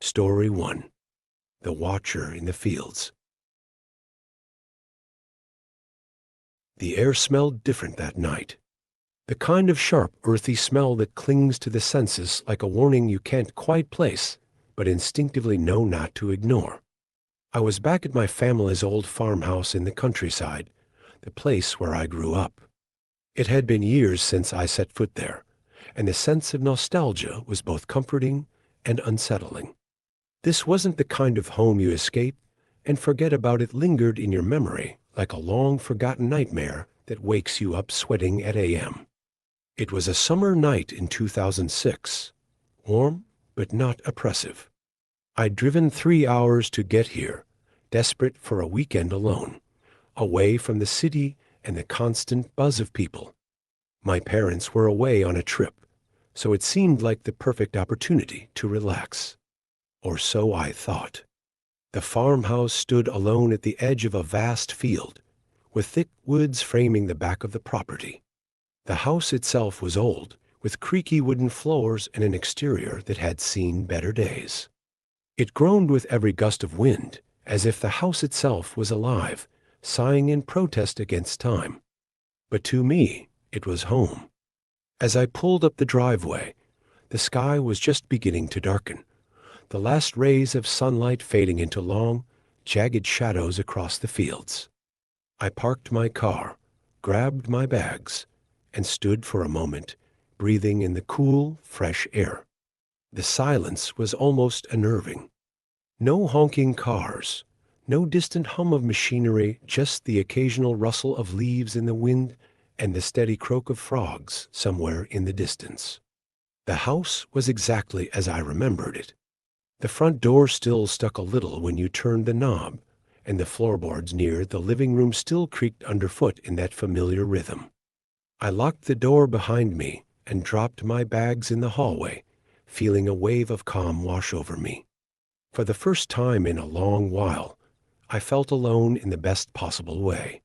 Story 1. The Watcher in the Fields. The air smelled different that night. The kind of sharp, earthy smell that clings to the senses like a warning you can't quite place, but instinctively know not to ignore. I was back at my family's old farmhouse in the countryside, the place where I grew up. It had been years since I set foot there, and the sense of nostalgia was both comforting and unsettling. This wasn't the kind of home you escape and forget about. It lingered in your memory like a long-forgotten nightmare that wakes you up sweating at a.m. It was a summer night in 2006, warm but not oppressive. I'd driven 3 hours to get here, desperate for a weekend alone, away from the city and the constant buzz of people. My parents were away on a trip, so it seemed like the perfect opportunity to relax. Or so I thought. The farmhouse stood alone at the edge of a vast field, with thick woods framing the back of the property. The house itself was old, with creaky wooden floors and an exterior that had seen better days. It groaned with every gust of wind, as if the house itself was alive, sighing in protest against time. But to me, it was home. As I pulled up the driveway, the sky was just beginning to darken, the last rays of sunlight fading into long, jagged shadows across the fields. I parked my car, grabbed my bags, and stood for a moment, breathing in the cool, fresh air. The silence was almost unnerving. No honking cars, no distant hum of machinery, just the occasional rustle of leaves in the wind and the steady croak of frogs somewhere in the distance. The house was exactly as I remembered it. The front door still stuck a little when you turned the knob, and the floorboards near the living room still creaked underfoot in that familiar rhythm. I locked the door behind me and dropped my bags in the hallway, feeling a wave of calm wash over me. For the first time in a long while, I felt alone in the best possible way.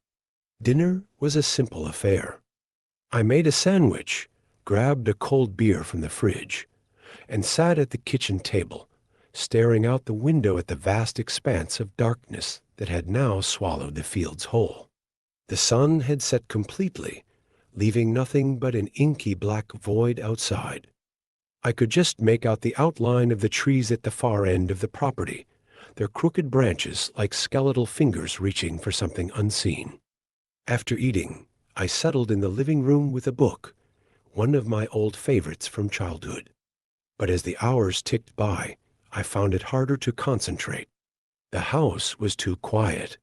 Dinner was a simple affair. I made a sandwich, grabbed a cold beer from the fridge, and sat at the kitchen table, staring out the window at the vast expanse of darkness that had now swallowed the fields whole. The sun had set completely, leaving nothing but an inky black void outside. I could just make out the outline of the trees at the far end of the property, their crooked branches like skeletal fingers reaching for something unseen. After eating, I settled in the living room with a book, one of my old favorites from childhood. But as the hours ticked by, I found it harder to concentrate. The house was too quiet.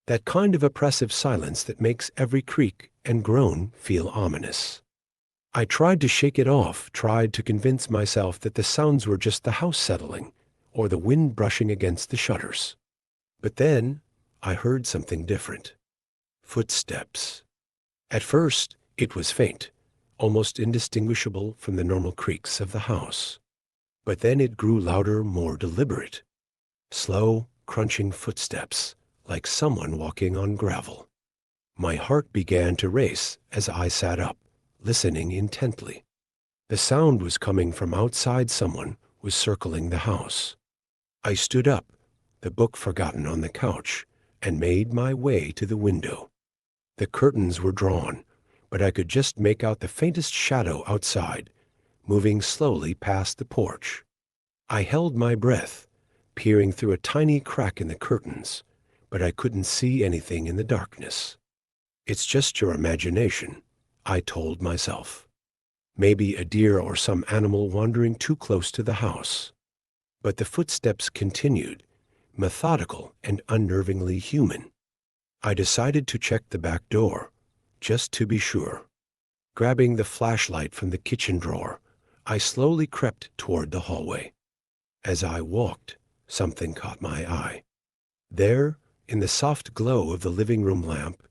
That kind of oppressive silence that makes every creak and groan feel ominous. I tried to shake it off, tried to convince myself that the sounds were just the house settling, or the wind brushing against the shutters. But then I heard something different. Footsteps. At first, it was faint, almost indistinguishable from the normal creaks of the house. But then it grew louder, more deliberate. Slow, crunching footsteps, like someone walking on gravel. My heart began to race as I sat up, listening intently. The sound was coming from outside. Someone was circling the house. I stood up, the book forgotten on the couch, and made my way to the window. The curtains were drawn, but I could just make out the faintest shadow outside, moving slowly past the porch. I held my breath, peering through a tiny crack in the curtains, but I couldn't see anything in the darkness. It's just your imagination, I told myself. Maybe a deer or some animal wandering too close to the house. But the footsteps continued, methodical and unnervingly human. I decided to check the back door, just to be sure. Grabbing the flashlight from the kitchen drawer, I slowly crept toward the hallway. As I walked, something caught my eye. There, in the soft glow of the living room lamp,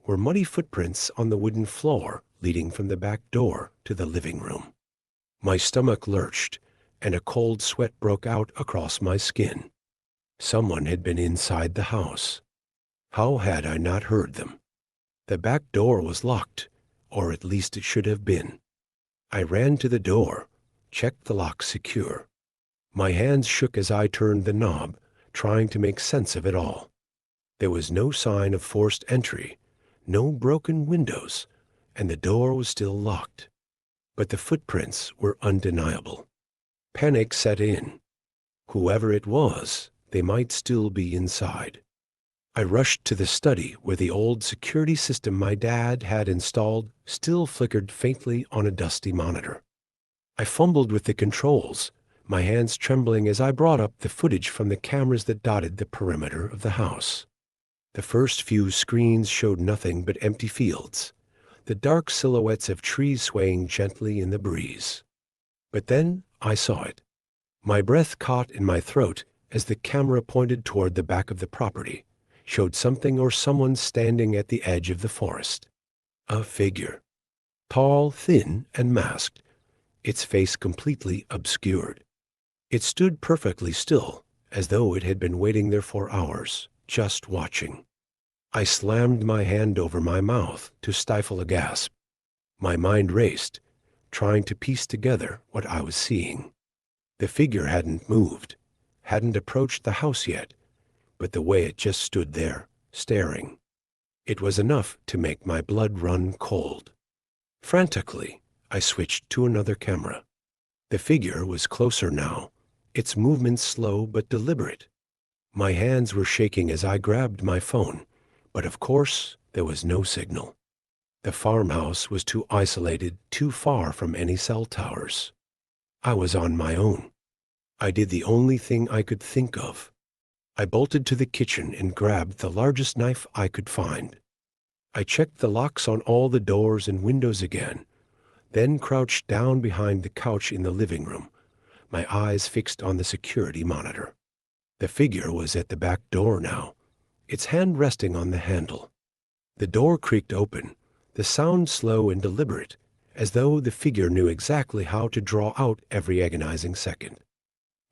were muddy footprints on the wooden floor leading from the back door to the living room. My stomach lurched, and a cold sweat broke out across my skin. Someone had been inside the house. How had I not heard them? The back door was locked, or at least it should have been. I ran to the door, checked the lock secure. My hands shook as I turned the knob, trying to make sense of it all. There was no sign of forced entry, no broken windows, and the door was still locked. But the footprints were undeniable. Panic set in. Whoever it was, they might still be inside. I rushed to the study where the old security system my dad had installed still flickered faintly on a dusty monitor. I fumbled with the controls, my hands trembling as I brought up the footage from the cameras that dotted the perimeter of the house. The first few screens showed nothing but empty fields, the dark silhouettes of trees swaying gently in the breeze. But then I saw it. My breath caught in my throat as the camera pointed toward the back of the property, showed something or someone standing at the edge of the forest. A figure. Tall, thin, and masked, its face completely obscured. It stood perfectly still, as though it had been waiting there for hours, just watching. I slammed my hand over my mouth to stifle a gasp. My mind raced, trying to piece together what I was seeing. The figure hadn't moved, hadn't approached the house yet, but the way it just stood there, staring. It was enough to make my blood run cold. Frantically, I switched to another camera. The figure was closer now, its movements slow but deliberate. My hands were shaking as I grabbed my phone, but of course there was no signal. The farmhouse was too isolated, too far from any cell towers. I was on my own. I did the only thing I could think of. I bolted to the kitchen and grabbed the largest knife I could find. I checked the locks on all the doors and windows again, then crouched down behind the couch in the living room, my eyes fixed on the security monitor. The figure was at the back door now, its hand resting on the handle. The door creaked open, the sound slow and deliberate, as though the figure knew exactly how to draw out every agonizing second.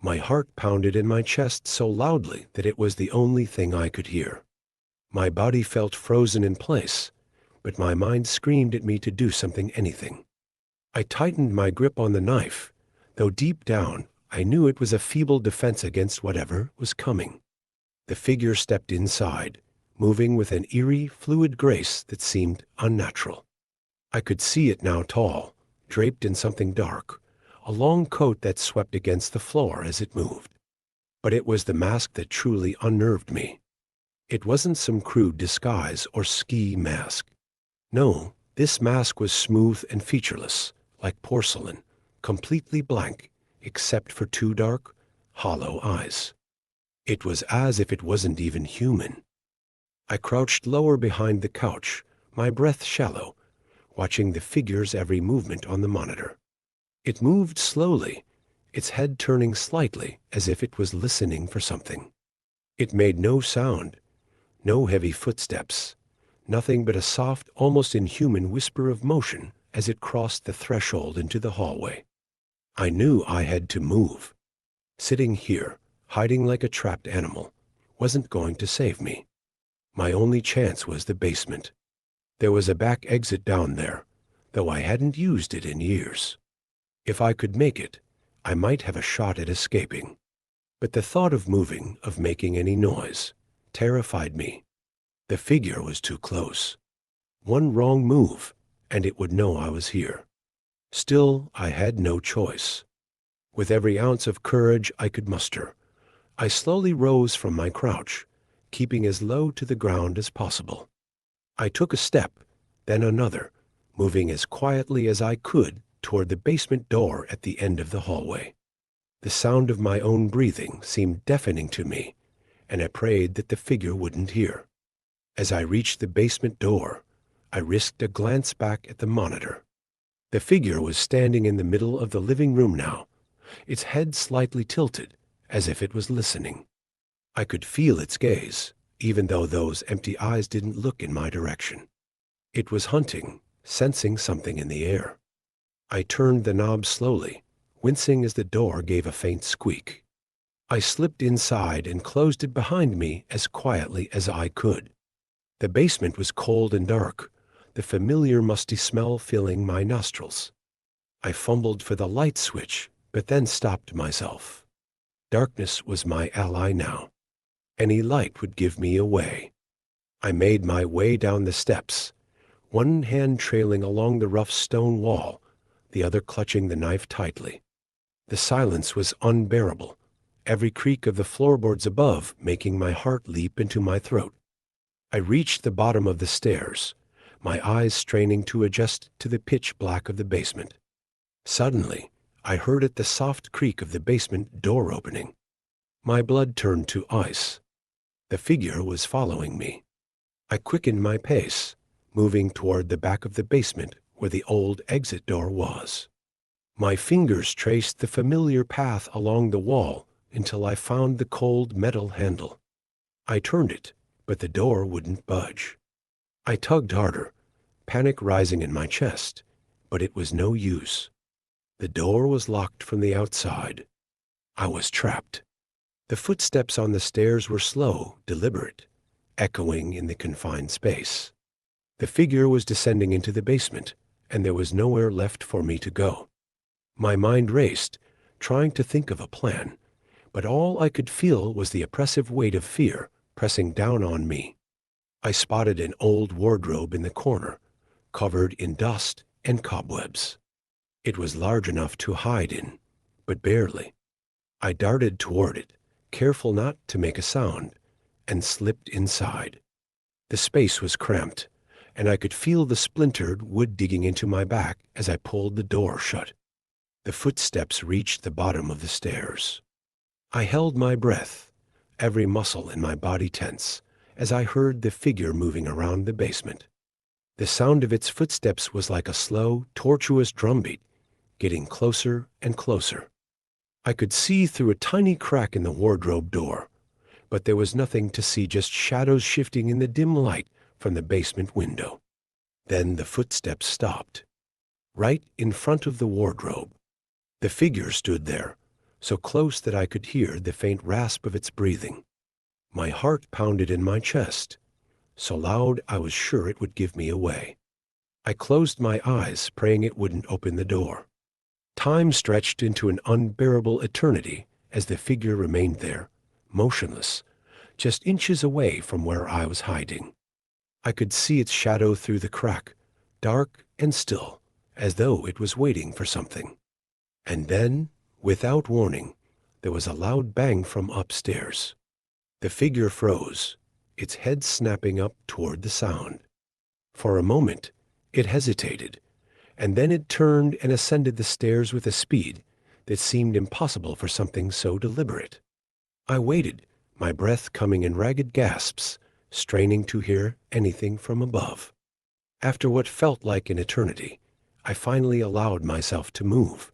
My heart pounded in my chest so loudly that it was the only thing I could hear. My body felt frozen in place, but my mind screamed at me to do something, anything. I tightened my grip on the knife, though deep down I knew it was a feeble defense against whatever was coming. The figure stepped inside, moving with an eerie, fluid grace that seemed unnatural. I could see it now, tall, draped in something dark, a long coat that swept against the floor as it moved. But it was the mask that truly unnerved me. It wasn't some crude disguise or ski mask. No, this mask was smooth and featureless, like porcelain, completely blank, except for two dark, hollow eyes. It was as if it wasn't even human. I crouched lower behind the couch, my breath shallow, watching the figure's every movement on the monitor. It moved slowly, its head turning slightly as if it was listening for something. It made no sound, no heavy footsteps, nothing but a soft, almost inhuman whisper of motion as it crossed the threshold into the hallway. I knew I had to move. Sitting here, hiding like a trapped animal, wasn't going to save me. My only chance was the basement. There was a back exit down there, though I hadn't used it in years. If I could make it, I might have a shot at escaping. But the thought of moving, of making any noise, terrified me. The figure was too close. One wrong move, and it would know I was here. Still, I had no choice. With every ounce of courage I could muster, I slowly rose from my crouch, keeping as low to the ground as possible. I took a step, then another, moving as quietly as I could toward the basement door at the end of the hallway. The sound of my own breathing seemed deafening to me, and I prayed that the figure wouldn't hear. As I reached the basement door, I risked a glance back at the monitor. The figure was standing in the middle of the living room now, its head slightly tilted, as if it was listening. I could feel its gaze, even though those empty eyes didn't look in my direction. It was hunting, sensing something in the air. I turned the knob slowly, wincing as the door gave a faint squeak. I slipped inside and closed it behind me as quietly as I could. The basement was cold and dark, the familiar musty smell filling my nostrils. I fumbled for the light switch, but then stopped myself. Darkness was my ally now. Any light would give me away. I made my way down the steps, one hand trailing along the rough stone wall, the other clutching the knife tightly. The silence was unbearable, every creak of the floorboards above making my heart leap into my throat. I reached the bottom of the stairs, my eyes straining to adjust to the pitch black of the basement. Suddenly, I heard the soft creak of the basement door opening. My blood turned to ice. The figure was following me. I quickened my pace, moving toward the back of the basement where the old exit door was. My fingers traced the familiar path along the wall until I found the cold metal handle. I turned it, but the door wouldn't budge. I tugged harder, panic rising in my chest, but it was no use. The door was locked from the outside. I was trapped. The footsteps on the stairs were slow, deliberate, echoing in the confined space. The figure was descending into the basement, and there was nowhere left for me to go. My mind raced, trying to think of a plan, but all I could feel was the oppressive weight of fear pressing down on me. I spotted an old wardrobe in the corner, covered in dust and cobwebs. It was large enough to hide in, but barely. I darted toward it, careful not to make a sound, and slipped inside. The space was cramped, and I could feel the splintered wood digging into my back as I pulled the door shut. The footsteps reached the bottom of the stairs. I held my breath, every muscle in my body tense, as I heard the figure moving around the basement. The sound of its footsteps was like a slow, tortuous drumbeat, getting closer and closer. I could see through a tiny crack in the wardrobe door, but there was nothing to see, just shadows shifting in the dim light from the basement window. Then the footsteps stopped, right in front of the wardrobe. The figure stood there, so close that I could hear the faint rasp of its breathing. My heart pounded in my chest, so loud I was sure it would give me away. I closed my eyes, praying it wouldn't open the door. Time stretched into an unbearable eternity as the figure remained there, motionless, just inches away from where I was hiding. I could see its shadow through the crack, dark and still, as though it was waiting for something. And then, without warning, there was a loud bang from upstairs. The figure froze, its head snapping up toward the sound. For a moment, it hesitated, and then it turned and ascended the stairs with a speed that seemed impossible for something so deliberate. I waited, my breath coming in ragged gasps, straining to hear anything from above. After what felt like an eternity, I finally allowed myself to move.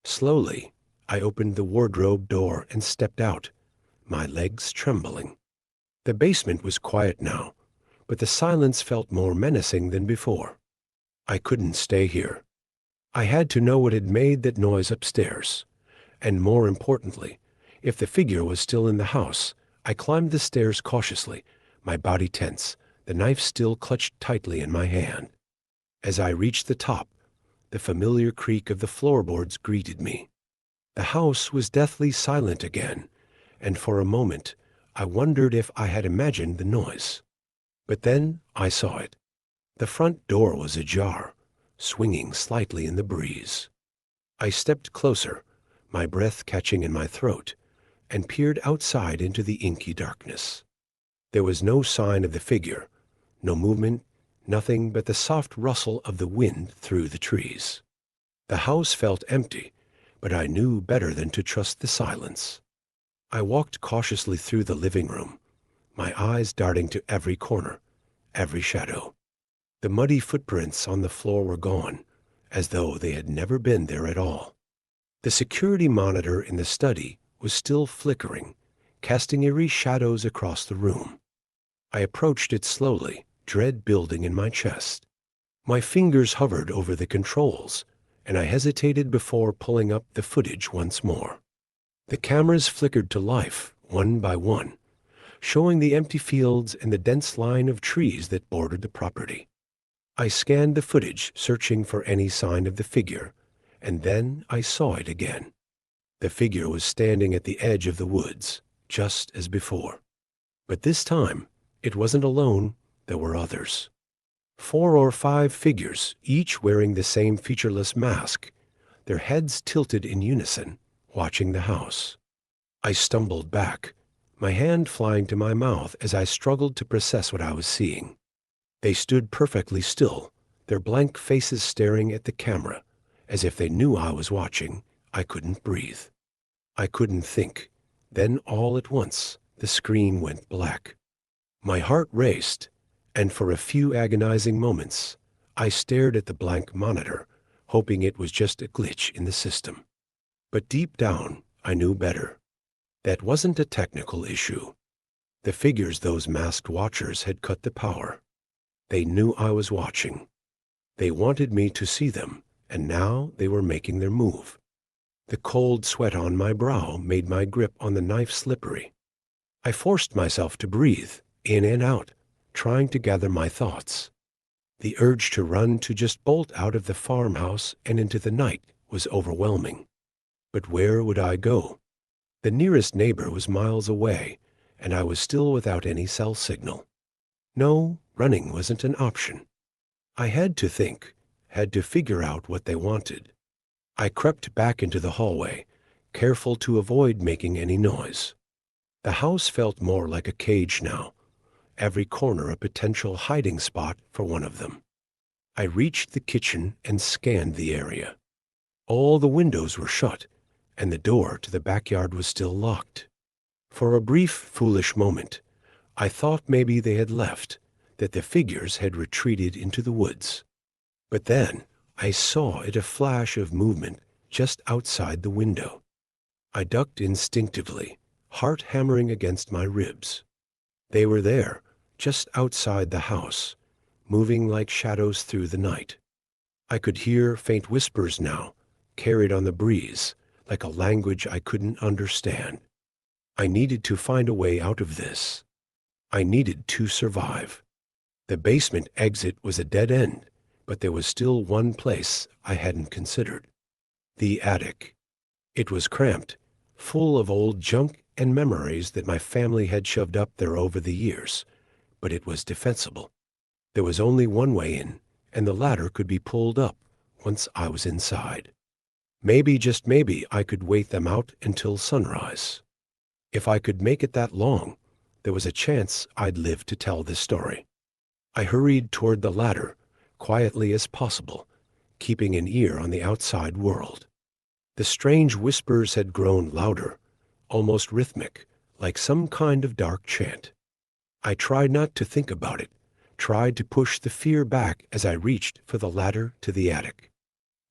Slowly, I opened the wardrobe door and stepped out, my legs trembling. The basement was quiet now, but the silence felt more menacing than before. I couldn't stay here. I had to know what had made that noise upstairs, and more importantly, if the figure was still in the house. I climbed the stairs cautiously, my body tense, the knife still clutched tightly in my hand. As I reached the top, the familiar creak of the floorboards greeted me. The house was deathly silent again, and for a moment I wondered if I had imagined the noise. But then I saw it. The front door was ajar, swinging slightly in the breeze. I stepped closer, my breath catching in my throat, and peered outside into the inky darkness. There was no sign of the figure, no movement, nothing but the soft rustle of the wind through the trees. The house felt empty, but I knew better than to trust the silence. I walked cautiously through the living room, my eyes darting to every corner, every shadow. The muddy footprints on the floor were gone, as though they had never been there at all. The security monitor in the study was still flickering, casting eerie shadows across the room. I approached it slowly, dread building in my chest. My fingers hovered over the controls, and I hesitated before pulling up the footage once more. The cameras flickered to life, one by one, showing the empty fields and the dense line of trees that bordered the property. I scanned the footage, searching for any sign of the figure, and then I saw it again. The figure was standing at the edge of the woods, just as before. But this time, it wasn't alone, there were others. 4 or 5 figures, each wearing the same featureless mask, their heads tilted in unison, watching the house. I stumbled back, my hand flying to my mouth as I struggled to process what I was seeing. They stood perfectly still, their blank faces staring at the camera, as if they knew I was watching. I couldn't breathe. I couldn't think. Then all at once, the screen went black. My heart raced, and for a few agonizing moments, I stared at the blank monitor, hoping it was just a glitch in the system. But deep down, I knew better. That wasn't a technical issue. The figures those masked watchers had cut the power. They knew I was watching. They wanted me to see them, and now they were making their move. The cold sweat on my brow made my grip on the knife slippery. I forced myself to breathe, in and out, trying to gather my thoughts. The urge to run, to just bolt out of the farmhouse and into the night, was overwhelming. But where would I go? The nearest neighbor was miles away, and I was still without any cell signal. No, running wasn't an option. I had to think, had to figure out what they wanted. I crept back into the hallway, careful to avoid making any noise. The house felt more like a cage now, every corner a potential hiding spot for one of them. I reached the kitchen and scanned the area. All the windows were shut, and the door to the backyard was still locked. For a brief, foolish moment, I thought maybe they had left, that the figures had retreated into the woods. But then I saw a flash of movement just outside the window. I ducked instinctively, heart hammering against my ribs. They were there, just outside the house, moving like shadows through the night. I could hear faint whispers now, carried on the breeze, like a language I couldn't understand. I needed to find a way out of this. I needed to survive. The basement exit was a dead end, but there was still one place I hadn't considered. The attic. It was cramped, full of old junk and memories that my family had shoved up there over the years, but it was defensible. There was only one way in, and the ladder could be pulled up once I was inside. Maybe, just maybe, I could wait them out until sunrise. If I could make it that long, there was a chance I'd live to tell this story. I hurried toward the ladder, quietly as possible, keeping an ear on the outside world. The strange whispers had grown louder, almost rhythmic, like some kind of dark chant. I tried not to think about it, tried to push the fear back as I reached for the ladder to the attic.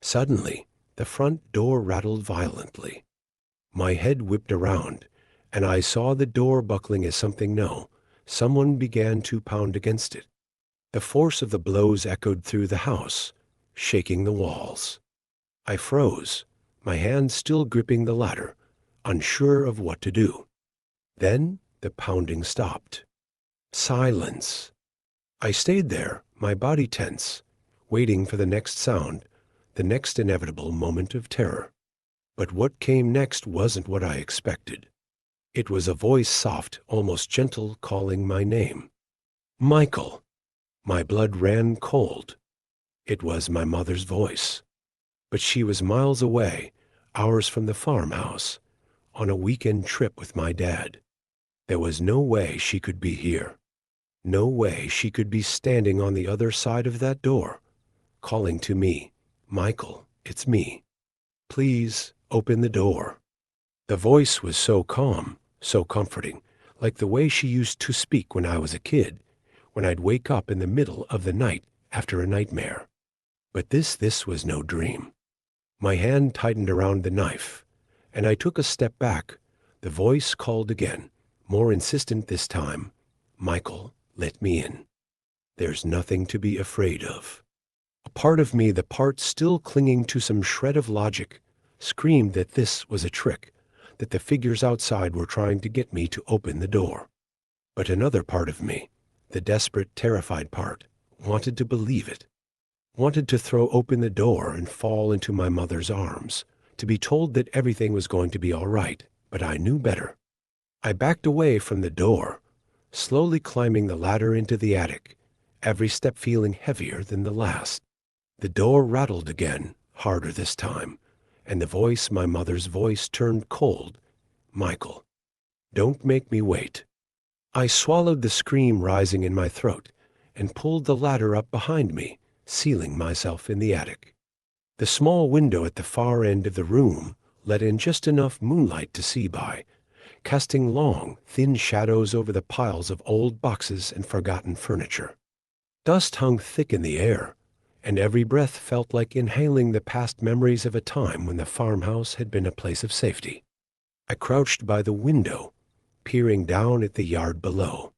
Suddenly, the front door rattled violently. My head whipped around, and I saw the door buckling as something someone began to pound against it. The force of the blows echoed through the house, shaking the walls. I froze, my hand still gripping the ladder, unsure of what to do. Then the pounding stopped. Silence. I stayed there, my body tense, waiting for the next sound, the next inevitable moment of terror. But what came next wasn't what I expected. It was a voice, soft, almost gentle, calling my name. Michael. My blood ran cold. It was my mother's voice. But she was miles away, hours from the farmhouse, on a weekend trip with my dad. There was no way she could be here. No way she could be standing on the other side of that door, calling to me, Michael, it's me. Please open the door. The voice was so calm, so comforting, like the way she used to speak when I was a kid, when I'd wake up in the middle of the night after a nightmare. But this was no dream. My hand tightened around the knife, and I took a step back. The voice called again, more insistent this time. Michael, let me in. There's nothing to be afraid of. A part of me, the part still clinging to some shred of logic, screamed that this was a trick, that the figures outside were trying to get me to open the door. But another part of me, the desperate, terrified part, wanted to believe it, wanted to throw open the door and fall into my mother's arms, to be told that everything was going to be all right, but I knew better. I backed away from the door, slowly climbing the ladder into the attic, every step feeling heavier than the last. The door rattled again, harder this time, and the voice, my mother's voice, turned cold. "Michael, don't make me wait." I swallowed the scream rising in my throat and pulled the ladder up behind me, sealing myself in the attic. The small window at the far end of the room let in just enough moonlight to see by, casting long, thin shadows over the piles of old boxes and forgotten furniture. Dust hung thick in the air, and every breath felt like inhaling the past memories of a time when the farmhouse had been a place of safety. I crouched by the window, peering down at the yard below.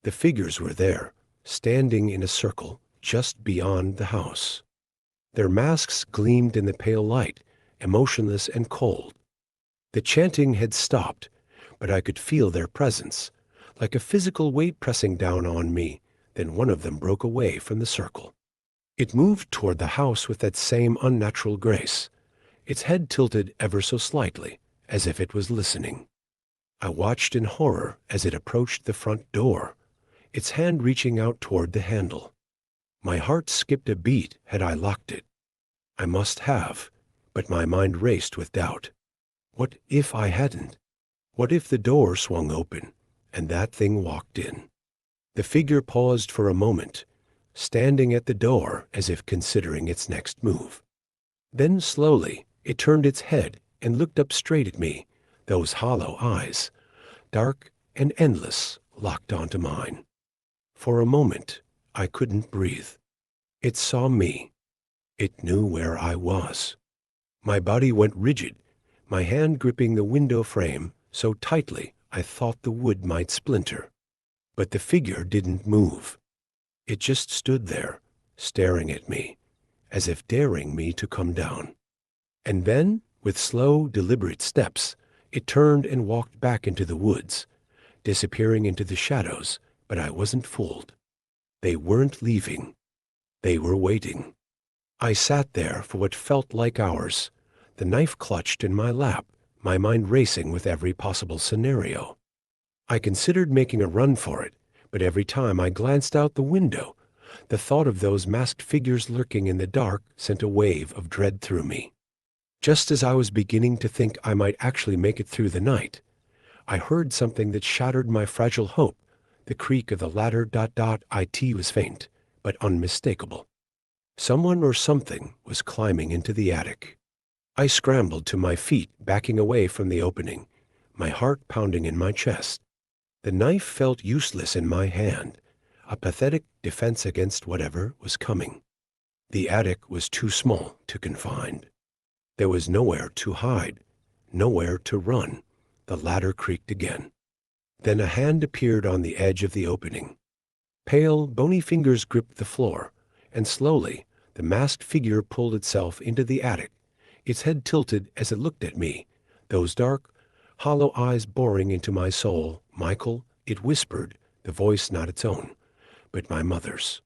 The figures were there, standing in a circle just beyond the house. Their masks gleamed in the pale light, emotionless and cold. The chanting had stopped, but I could feel their presence, like a physical weight pressing down on me. Then one of them broke away from the circle. It moved toward the house with that same unnatural grace, its head tilted ever so slightly, as if it was listening. I watched in horror as it approached the front door, its hand reaching out toward the handle. My heart skipped a beat had I locked it. I must have, but my mind raced with doubt. What if I hadn't? What if the door swung open and that thing walked in? The figure paused for a moment, standing at the door as if considering its next move. Then slowly it turned its head and looked up straight at me, those hollow eyes, dark and endless, locked onto mine. For a moment, I couldn't breathe. It saw me. It knew where I was. My body went rigid, my hand gripping the window frame so tightly I thought the wood might splinter. But the figure didn't move. It just stood there, staring at me, as if daring me to come down. And then, with slow, deliberate steps, it turned and walked back into the woods, disappearing into the shadows, but I wasn't fooled. They weren't leaving. They were waiting. I sat there for what felt like hours, the knife clutched in my lap, my mind racing with every possible scenario. I considered making a run for it, but every time I glanced out the window, the thought of those masked figures lurking in the dark sent a wave of dread through me. Just as I was beginning to think I might actually make it through the night, I heard something that shattered my fragile hope. The creak of the ladder. It was faint, but unmistakable. Someone or something was climbing into the attic. I scrambled to my feet, backing away from the opening, my heart pounding in my chest. The knife felt useless in my hand, a pathetic defense against whatever was coming. The attic was too small to confine. There was nowhere to hide, nowhere to run. The ladder creaked again. Then a hand appeared on the edge of the opening. Pale, bony fingers gripped the floor, and slowly the masked figure pulled itself into the attic, its head tilted as it looked at me, those dark, hollow eyes boring into my soul. "Michael," it whispered, the voice not its own, but my mother's.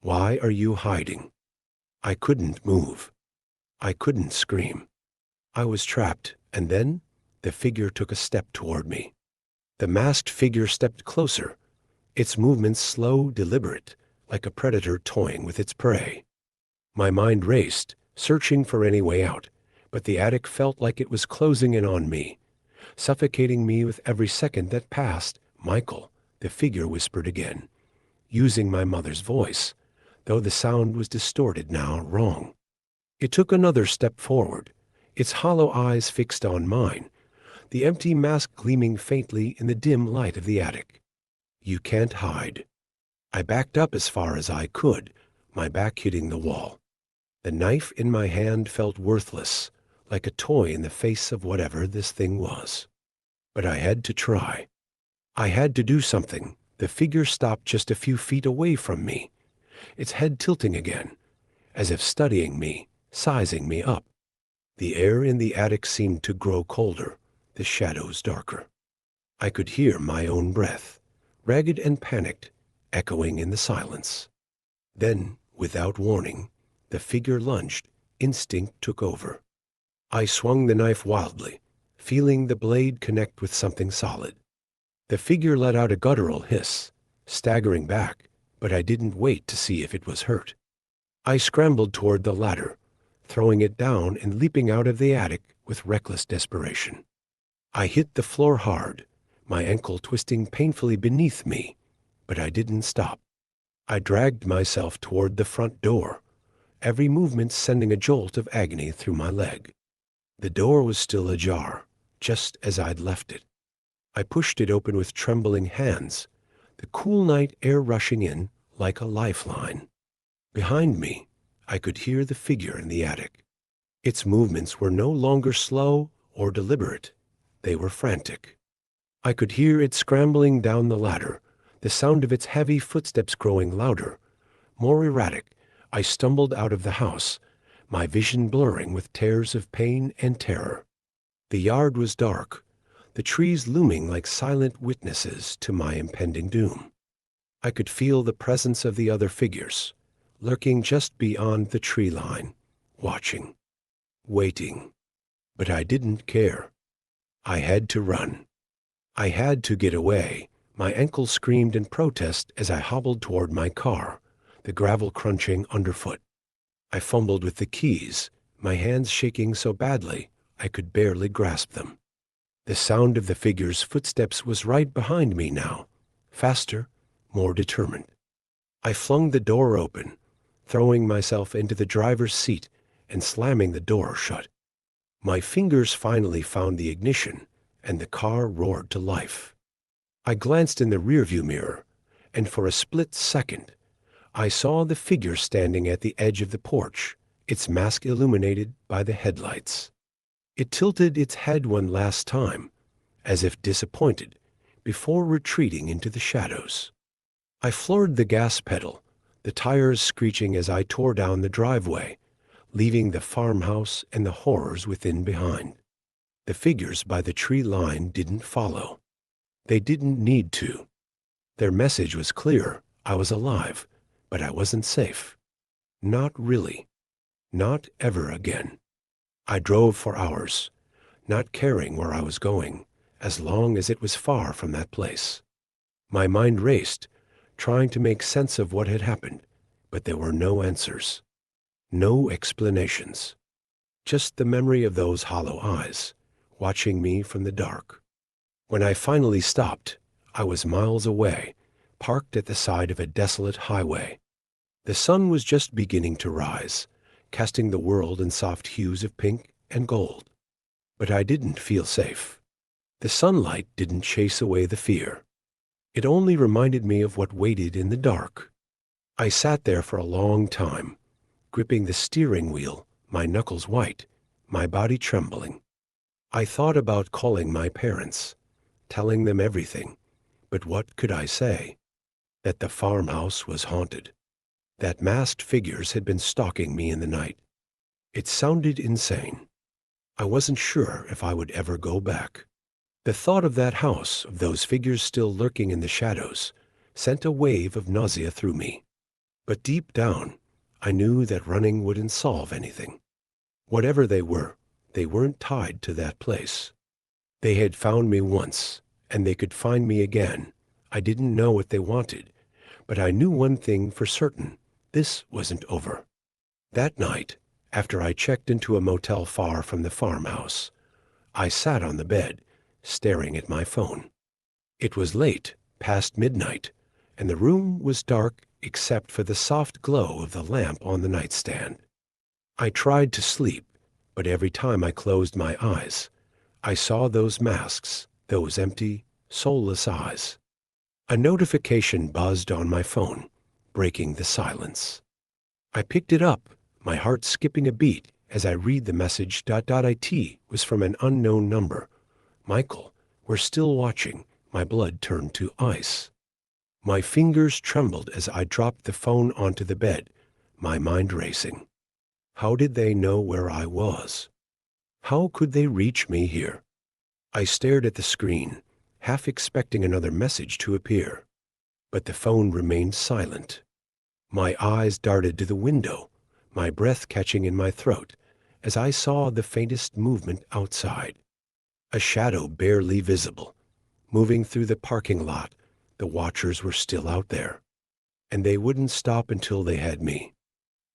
"Why are you hiding?" I couldn't move. I couldn't scream. I was trapped, and then the figure took a step toward me. The masked figure stepped closer, its movements slow, deliberate, like a predator toying with its prey. My mind raced, searching for any way out, but the attic felt like it was closing in on me, suffocating me with every second that passed. "Michael," the figure whispered again, using my mother's voice, though the sound was distorted now, wrong. It took another step forward, its hollow eyes fixed on mine, the empty mask gleaming faintly in the dim light of the attic. "You can't hide." I backed up as far as I could, my back hitting the wall. The knife in my hand felt worthless, like a toy in the face of whatever this thing was. But I had to try. I had to do something. The figure stopped just a few feet away from me, its head tilting again, as if studying me, sizing me up. The air in the attic seemed to grow colder, the shadows darker. I could hear my own breath, ragged and panicked, echoing in the silence. Then, without warning, the figure lunged. Instinct took over. I swung the knife wildly, feeling the blade connect with something solid. The figure let out a guttural hiss, staggering back, but I didn't wait to see if it was hurt. I scrambled toward the ladder, throwing it down and leaping out of the attic with reckless desperation. I hit the floor hard, my ankle twisting painfully beneath me, but I didn't stop. I dragged myself toward the front door, every movement sending a jolt of agony through my leg. The door was still ajar, just as I'd left it. I pushed it open with trembling hands, the cool night air rushing in like a lifeline. Behind me, I could hear the figure in the attic. Its movements were no longer slow or deliberate. They were frantic. I could hear it scrambling down the ladder, the sound of its heavy footsteps growing louder, more erratic. I stumbled out of the house, my vision blurring with tears of pain and terror. The yard was dark, the trees looming like silent witnesses to my impending doom. I could feel the presence of the other figures, lurking just beyond the tree line, watching, waiting. But I didn't care. I had to run. I had to get away. My ankle screamed in protest as I hobbled toward my car, the gravel crunching underfoot. I fumbled with the keys, my hands shaking so badly I could barely grasp them. The sound of the figure's footsteps was right behind me now, faster, more determined. I flung the door open, throwing myself into the driver's seat and slamming the door shut. My fingers finally found the ignition, and the car roared to life. I glanced in the rearview mirror, and for a split second, I saw the figure standing at the edge of the porch, its mask illuminated by the headlights. It tilted its head one last time, as if disappointed, before retreating into the shadows. I floored the gas pedal, the tires screeching as I tore down the driveway, leaving the farmhouse and the horrors within behind. The figures by the tree line didn't follow. They didn't need to. Their message was clear. I was alive, but I wasn't safe. Not really. Not ever again. I drove for hours, not caring where I was going, as long as it was far from that place. My mind raced, trying to make sense of what had happened, but there were no answers, no explanations. Just the memory of those hollow eyes, watching me from the dark. When I finally stopped, I was miles away, parked at the side of a desolate highway. The sun was just beginning to rise, casting the world in soft hues of pink and gold. But I didn't feel safe. The sunlight didn't chase away the fear. It only reminded me of what waited in the dark. I sat there for a long time, gripping the steering wheel, my knuckles white, my body trembling. I thought about calling my parents, telling them everything, but what could I say? That the farmhouse was haunted. That masked figures had been stalking me in the night. It sounded insane. I wasn't sure if I would ever go back. The thought of that house, of those figures still lurking in the shadows, sent a wave of nausea through me. But deep down, I knew that running wouldn't solve anything. Whatever they weren't tied to that place. They had found me once, and they could find me again. I didn't know what they wanted, but I knew one thing for certain. This wasn't over. That night, after I checked into a motel far from the farmhouse, I sat on the bed, staring at my phone. It was late, past midnight, and the room was dark except for the soft glow of the lamp on the nightstand. I tried to sleep, but every time I closed my eyes, I saw those masks, those empty, soulless eyes. A notification buzzed on my phone, breaking the silence. I picked it up, my heart skipping a beat as I read the message. It was from an unknown number. Michael, we're still watching. My blood turned to ice. My fingers trembled as I dropped the phone onto the bed, my mind racing. How did they know where I was? How could they reach me here? I stared at the screen, half expecting another message to appear. But the phone remained silent. My eyes darted to the window, my breath catching in my throat, as I saw the faintest movement outside. A shadow barely visible, moving through the parking lot. The watchers were still out there, and they wouldn't stop until they had me.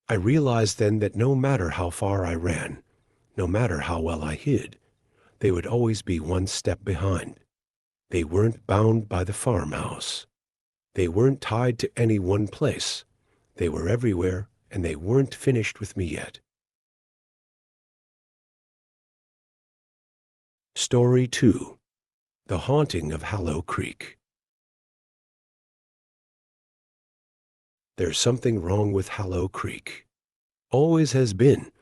I realized then that no matter how far I ran, no matter how well I hid, they would always be one step behind. They weren't bound by the farmhouse. They weren't tied to any one place. They were everywhere, and they weren't finished with me yet. Story 2. The Haunting of Hallow Creek. There's something wrong with Hallow Creek. Always has been,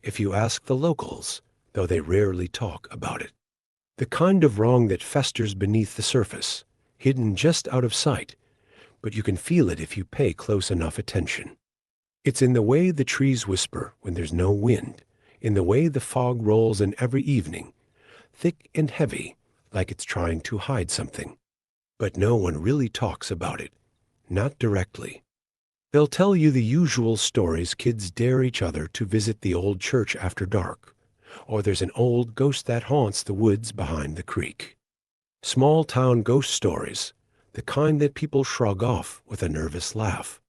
if you ask the locals, though they rarely talk about it. The kind of wrong that festers beneath the surface, hidden just out of sight, but you can feel it if you pay close enough attention. It's in the way the trees whisper when there's no wind, in the way the fog rolls in every evening, thick and heavy, like it's trying to hide something. But no one really talks about it, not directly. They'll tell you the usual stories kids dare each other to visit the old church after dark, or there's an old ghost that haunts the woods behind the creek. Small-town ghost stories, the kind that people shrug off with a nervous laugh.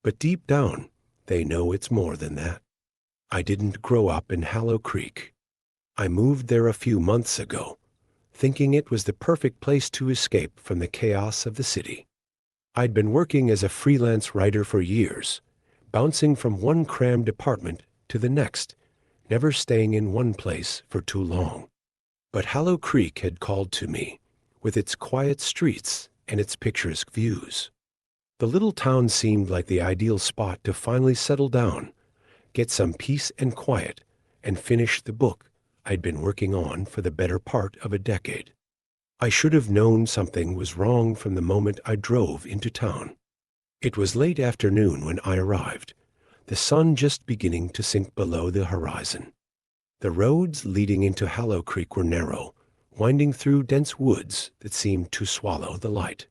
But deep down, they know it's more than that. I didn't grow up in Hallow Creek. I moved there a few months ago, thinking it was the perfect place to escape from the chaos of the city. I'd been working as a freelance writer for years, bouncing from one crammed apartment to the next, never staying in one place for too long. But Hallow Creek had called to me, with its quiet streets and its picturesque views. The little town seemed like the ideal spot to finally settle down, get some peace and quiet, and finish the book I'd been working on for the better part of a decade. I should have known something was wrong from the moment I drove into town. It was late afternoon when I arrived, the sun just beginning to sink below the horizon. The roads leading into Hallow Creek were narrow, winding through dense woods that seemed to swallow the light.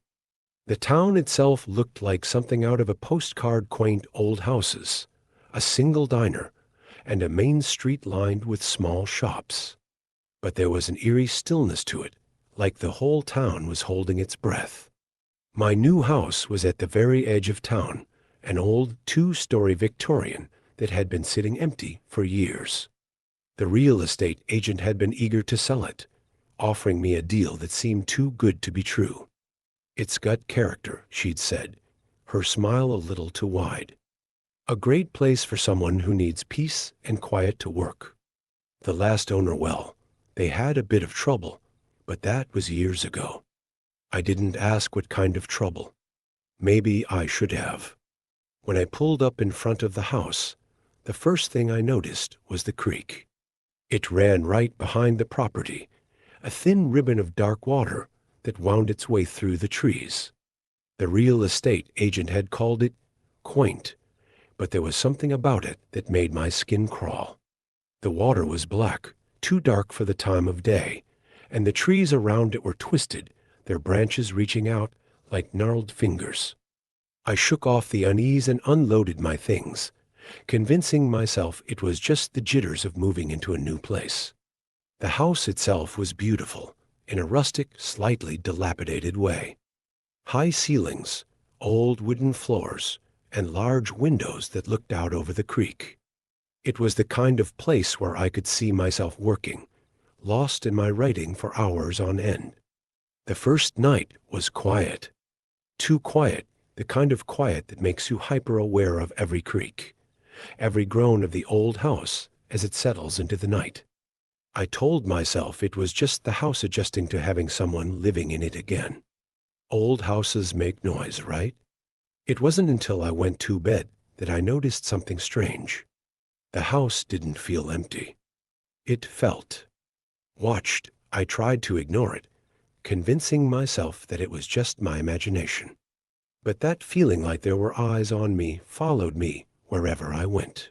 The town itself looked like something out of a postcard, quaint old houses, a single diner, and a main street lined with small shops. But there was an eerie stillness to it, like the whole town was holding its breath. My new house was at the very edge of town, an old two-story Victorian that had been sitting empty for years. The real estate agent had been eager to sell it, offering me a deal that seemed too good to be true. It's got character, she'd said, her smile a little too wide. A great place for someone who needs peace and quiet to work. The last owner, well, they had a bit of trouble, but that was years ago. I didn't ask what kind of trouble. Maybe I should have. When I pulled up in front of the house, the first thing I noticed was the creek. It ran right behind the property, a thin ribbon of dark water that wound its way through the trees. The real estate agent had called it quaint, but there was something about it that made my skin crawl. The water was black, too dark for the time of day, and the trees around it were twisted, their branches reaching out like gnarled fingers. I shook off the unease and unloaded my things, convincing myself it was just the jitters of moving into a new place. The house itself was beautiful, in a rustic, slightly dilapidated way. High ceilings, old wooden floors, and large windows that looked out over the creek. It was the kind of place where I could see myself working, lost in my writing for hours on end. The first night was quiet. Too quiet, the kind of quiet that makes you hyper-aware of every creak, every groan of the old house as it settles into the night. I told myself it was just the house adjusting to having someone living in it again. Old houses make noise, right? It wasn't until I went to bed that I noticed something strange. The house didn't feel empty. It felt. Watched, I tried to ignore it, convincing myself that it was just my imagination. But that feeling like there were eyes on me followed me wherever I went.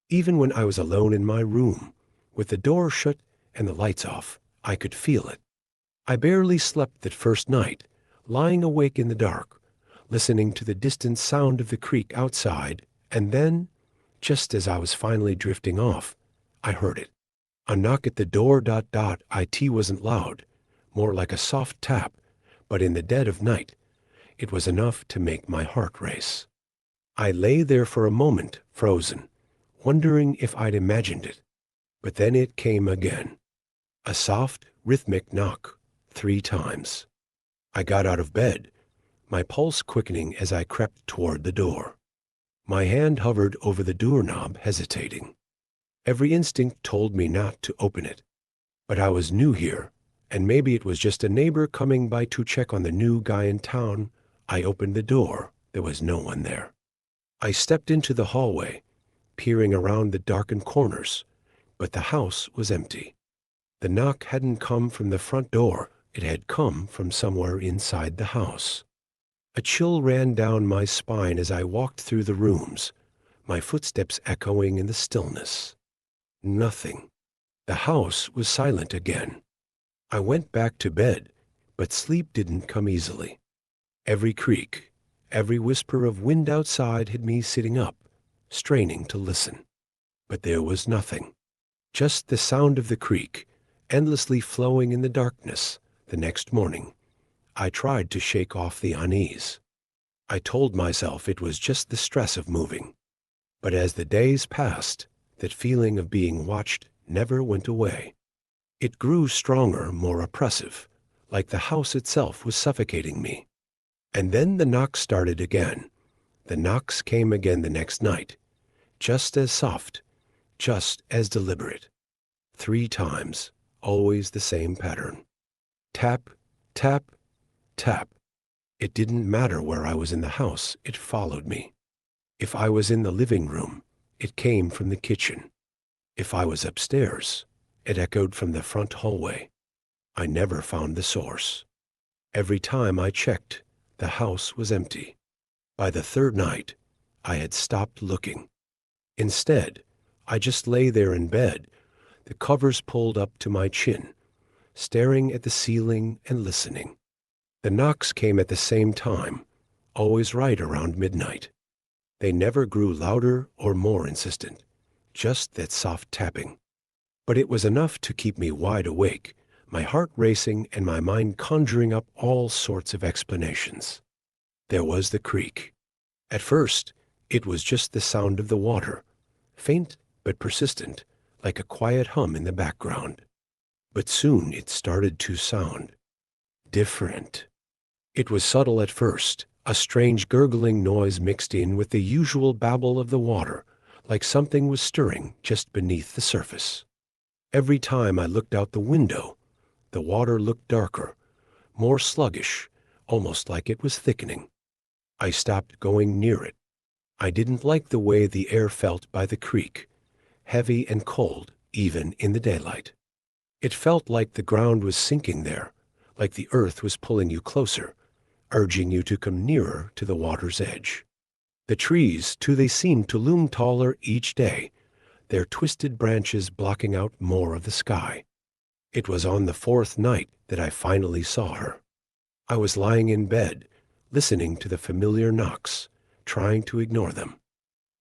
Even when I was alone in my room, with the door shut and the lights off, I could feel it. I barely slept that first night, lying awake in the dark, listening to the distant sound of the creek outside, and then, just as I was finally drifting off, I heard it. A knock at the door. It wasn't loud, more like a soft tap, but in the dead of night, it was enough to make my heart race. I lay there for a moment, frozen, wondering if I'd imagined it. But then it came again. A soft, rhythmic knock, 3 times. I got out of bed, my pulse quickening as I crept toward the door. My hand hovered over the doorknob, hesitating. Every instinct told me not to open it. But I was new here, and maybe it was just a neighbor coming by to check on the new guy in town. I opened the door. There was no one there. I stepped into the hallway, peering around the darkened corners, but the house was empty. The knock hadn't come from the front door. It had come from somewhere inside the house. A chill ran down my spine as I walked through the rooms, my footsteps echoing in the stillness. Nothing. The house was silent again. I went back to bed, but sleep didn't come easily. Every creak, every whisper of wind outside had me sitting up, straining to listen. But there was nothing. Just the sound of the creek, endlessly flowing in the darkness. The next morning, I tried to shake off the unease. I told myself it was just the stress of moving. But as the days passed, that feeling of being watched never went away. It grew stronger, more oppressive, like the house itself was suffocating me. And then the knocks started again. The knocks came again the next night, just as soft, just as deliberate. 3 times, always the same pattern. Tap, tap, tap. It didn't matter where I was in the house, it followed me. If I was in the living room, it came from the kitchen. If I was upstairs, it echoed from the front hallway. I never found the source. Every time I checked, the house was empty. By the 3rd night, I had stopped looking. Instead, I just lay there in bed, the covers pulled up to my chin, staring at the ceiling and listening. The knocks came at the same time, always right around midnight. They never grew louder or more insistent, just that soft tapping. But it was enough to keep me wide awake, my heart racing and my mind conjuring up all sorts of explanations. There was the creek. At first, it was just the sound of the water, faint but persistent, like a quiet hum in the background. But soon it started to sound different. It was subtle at first, a strange gurgling noise mixed in with the usual babble of the water, like something was stirring just beneath the surface. Every time I looked out the window, the water looked darker, more sluggish, almost like it was thickening. I stopped going near it. I didn't like the way the air felt by the creek, heavy and cold, even in the daylight. It felt like the ground was sinking there, like the earth was pulling you closer, urging you to come nearer to the water's edge. The trees, too, they seemed to loom taller each day, their twisted branches blocking out more of the sky. It was on the 4th night that I finally saw her. I was lying in bed, listening to the familiar knocks, trying to ignore them.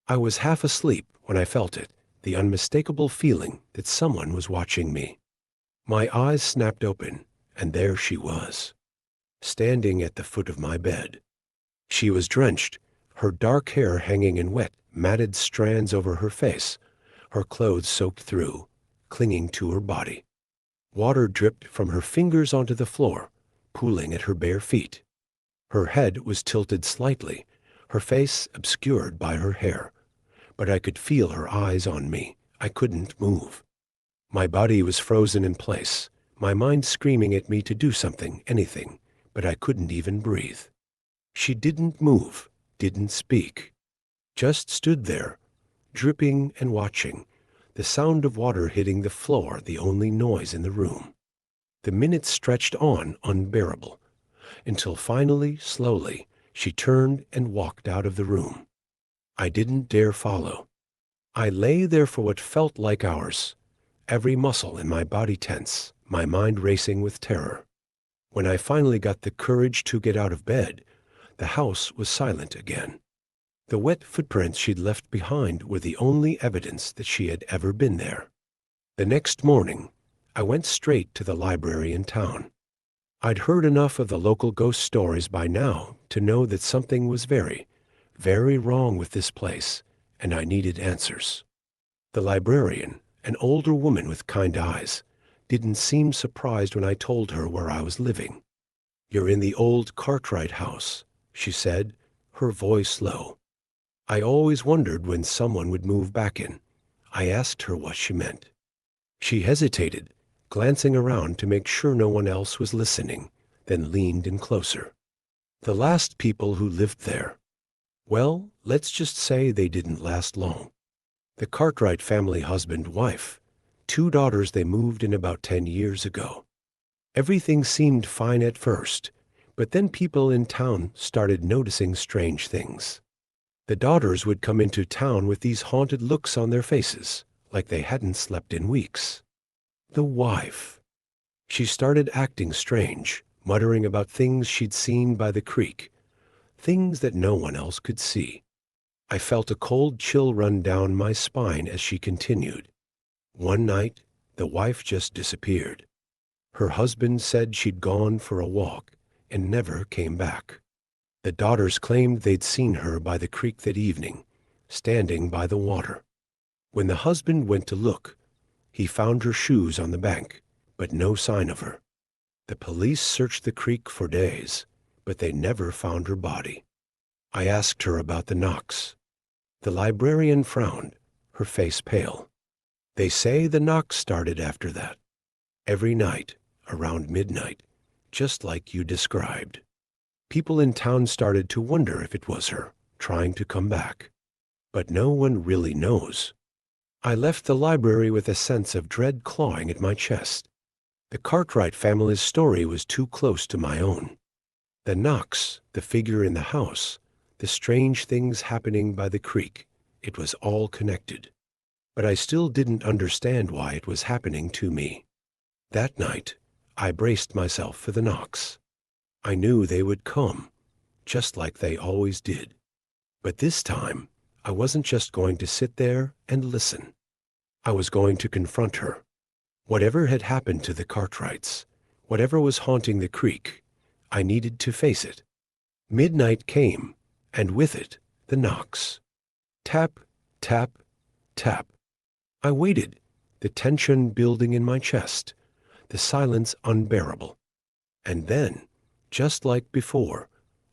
I was half asleep when I felt it, the unmistakable feeling that someone was watching me. My eyes snapped open, and there she was, standing at the foot of my bed. She was drenched, her dark hair hanging in wet, matted strands over her face, her clothes soaked through, clinging to her body. Water dripped from her fingers onto the floor, pooling at her bare feet. Her head was tilted slightly, her face obscured by her hair, but I could feel her eyes on me. I couldn't move. My body was frozen in place, my mind screaming at me to do something, anything, but I couldn't even breathe. She didn't move, didn't speak, just stood there, dripping and watching, the sound of water hitting the floor the only noise in the room. The minutes stretched on unbearable, until finally, slowly, she turned and walked out of the room. I didn't dare follow. I lay there for what felt like hours, every muscle in my body tense, my mind racing with terror. When I finally got the courage to get out of bed, the house was silent again. The wet footprints she'd left behind were the only evidence that she had ever been there. The next morning, I went straight to the library in town. I'd heard enough of the local ghost stories by now to know that something was very, very wrong with this place, and I needed answers. The librarian, an older woman with kind eyes, didn't seem surprised when I told her where I was living. "You're in the old Cartwright house," she said, her voice low. I always wondered when someone would move back in. I asked her what she meant. She hesitated, glancing around to make sure no one else was listening, then leaned in closer. "The last people who lived there. Well, let's just say they didn't last long. The Cartwright family, husband, wife, 2 daughters, they moved in about 10 years ago. Everything seemed fine at first, but then people in town started noticing strange things. The daughters would come into town with these haunted looks on their faces, like they hadn't slept in weeks. The wife. She started acting strange, muttering about things she'd seen by the creek, things that no one else could see. I felt a cold chill run down my spine as she continued. One night, the wife just disappeared. Her husband said she'd gone for a walk and never came back. The daughters claimed they'd seen her by the creek that evening, standing by the water. When the husband went to look, he found her shoes on the bank, but no sign of her. The police searched the creek for days, but they never found her body. I asked her about the knocks. The librarian frowned, her face pale. They say the knocks started after that. Every night, around midnight, just like you described. People in town started to wonder if it was her, trying to come back. But no one really knows. I left the library with a sense of dread clawing at my chest. The Cartwright family's story was too close to my own. The knocks, the figure in the house, the strange things happening by the creek, it was all connected. But I still didn't understand why it was happening to me. That night, I braced myself for the knocks. I knew they would come, just like they always did. But this time, I wasn't just going to sit there and listen. I was going to confront her. Whatever had happened to the Cartwrights, whatever was haunting the creek, I needed to face it. Midnight came, and with it, the knocks. Tap, tap, tap. I waited, the tension building in my chest, the silence unbearable. And then, just like before,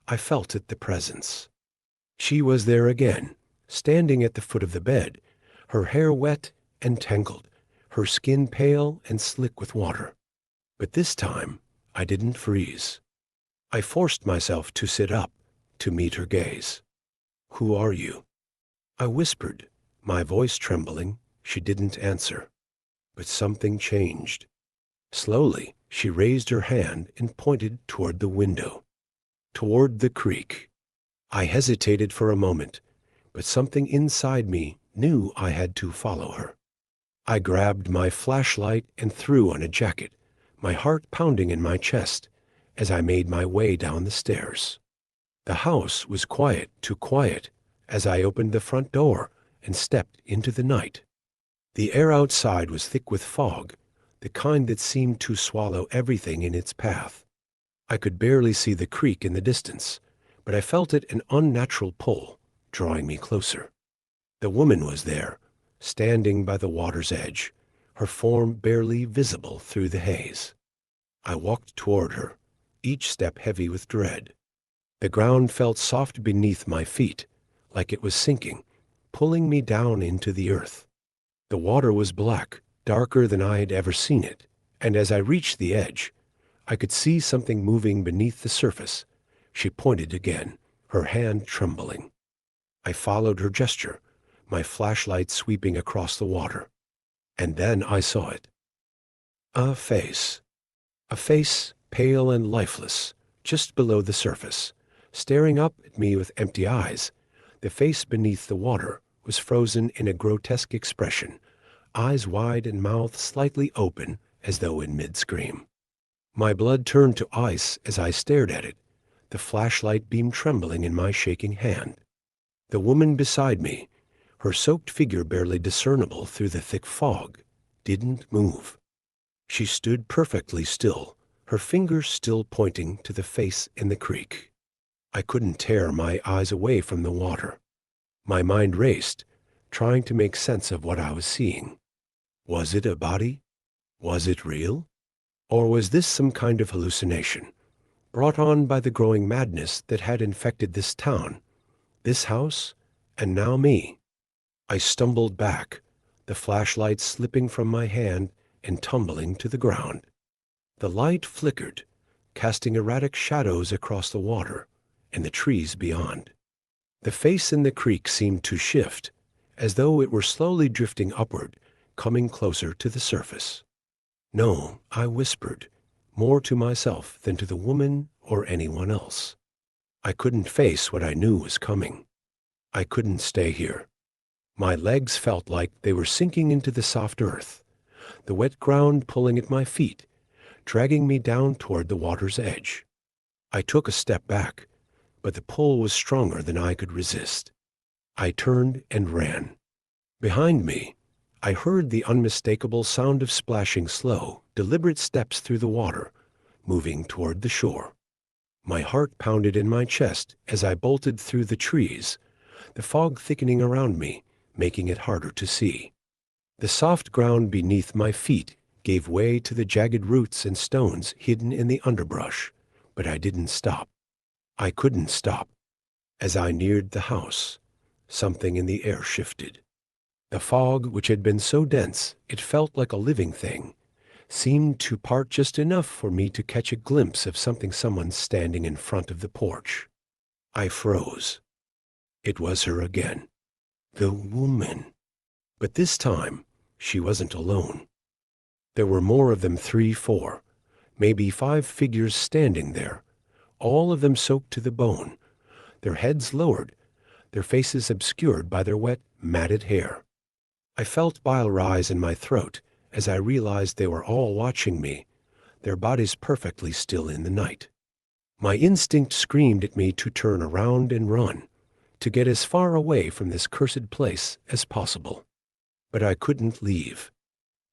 I felt it, the presence. She was there again, standing at the foot of the bed, her hair wet and tangled, her skin pale and slick with water. But this time, I didn't freeze. I forced myself to sit up, to meet her gaze. "Who are you?" I whispered, my voice trembling. She didn't answer. But something changed. Slowly, she raised her hand and pointed toward the window, toward the creek. I hesitated for a moment, but something inside me knew I had to follow her. I grabbed my flashlight and threw on a jacket, my heart pounding in my chest as I made my way down the stairs. The house was quiet, too quiet, as I opened the front door and stepped into the night. The air outside was thick with fog, the kind that seemed to swallow everything in its path. I could barely see the creek in the distance, but I felt it an unnatural pull, drawing me closer. The woman was there, standing by the water's edge, her form barely visible through the haze. I walked toward her, each step heavy with dread. The ground felt soft beneath my feet, like it was sinking, pulling me down into the earth. The water was black, darker than I had ever seen it, and as I reached the edge, I could see something moving beneath the surface. She pointed again, her hand trembling. I followed her gesture, my flashlight sweeping across the water. And then I saw it. A face. A face, pale and lifeless, just below the surface, staring up at me with empty eyes. The face beneath the water was frozen in a grotesque expression, eyes wide and mouth slightly open as though in mid-scream. My blood turned to ice as I stared at it, the flashlight beam trembling in my shaking hand. The woman beside me, her soaked figure barely discernible through the thick fog, didn't move. She stood perfectly still, her fingers still pointing to the face in the creek. I couldn't tear my eyes away from the water. My mind raced, trying to make sense of what I was seeing. Was it a body? Was it real? Or was this some kind of hallucination, brought on by the growing madness that had infected this town, this house, and now me? I stumbled back, the flashlight slipping from my hand and tumbling to the ground. The light flickered, casting erratic shadows across the water and the trees beyond. The face in the creek seemed to shift, as though it were slowly drifting upward, coming closer to the surface. No, I whispered, more to myself than to the woman or anyone else. I couldn't face what I knew was coming. I couldn't stay here. My legs felt like they were sinking into the soft earth, the wet ground pulling at my feet, dragging me down toward the water's edge. I took a step back, but the pull was stronger than I could resist. I turned and ran. Behind me, I heard the unmistakable sound of splashing slow, deliberate steps through the water, moving toward the shore. My heart pounded in my chest as I bolted through the trees, the fog thickening around me, making it harder to see. The soft ground beneath my feet gave way to the jagged roots and stones hidden in the underbrush, but I didn't stop. I couldn't stop. As I neared the house, something in the air shifted. The fog, which had been so dense it felt like a living thing, seemed to part just enough for me to catch a glimpse of someone standing in front of the porch. I froze. It was her again. The woman. But this time, she wasn't alone. There were more of them, 3, 4, maybe 5 figures standing there, all of them soaked to the bone, their heads lowered, their faces obscured by their wet, matted hair. I felt bile rise in my throat as I realized they were all watching me, their bodies perfectly still in the night. My instinct screamed at me to turn around and run, to get as far away from this cursed place as possible. But I couldn't leave.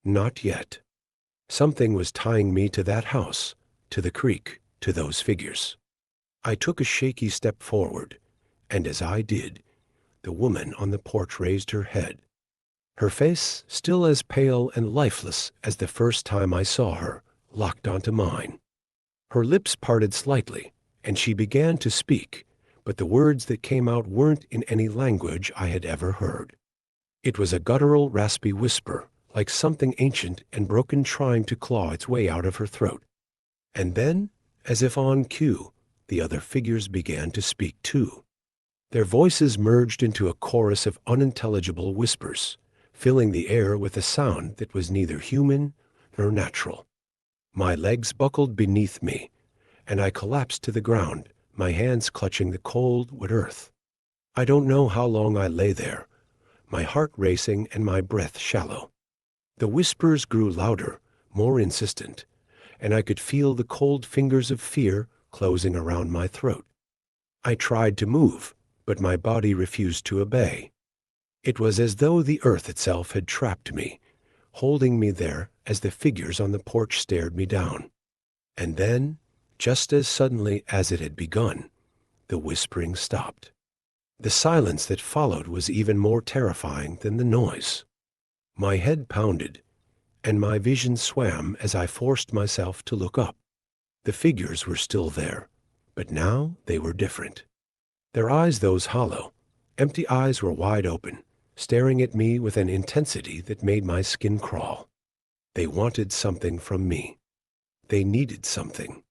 Not yet. Something was tying me to that house, to the creek, to those figures. I took a shaky step forward, and as I did, the woman on the porch raised her head. Her face, still as pale and lifeless as the first time I saw her, locked onto mine. Her lips parted slightly, and she began to speak, but the words that came out weren't in any language I had ever heard. It was a guttural, raspy whisper, like something ancient and broken trying to claw its way out of her throat. And then, as if on cue, the other figures began to speak too. Their voices merged into a chorus of unintelligible whispers, filling the air with a sound that was neither human nor natural. My legs buckled beneath me, and I collapsed to the ground, my hands clutching the cold, wet earth. I don't know how long I lay there, my heart racing and my breath shallow. The whispers grew louder, more insistent, and I could feel the cold fingers of fear closing around my throat. I tried to move, but my body refused to obey. It was as though the earth itself had trapped me, holding me there as the figures on the porch stared me down. And then, just as suddenly as it had begun, the whispering stopped. The silence that followed was even more terrifying than the noise. My head pounded, and my vision swam as I forced myself to look up. The figures were still there, but now they were different. Their eyes, those hollow, empty eyes, were wide open, staring at me with an intensity that made my skin crawl. They wanted something from me. They needed something.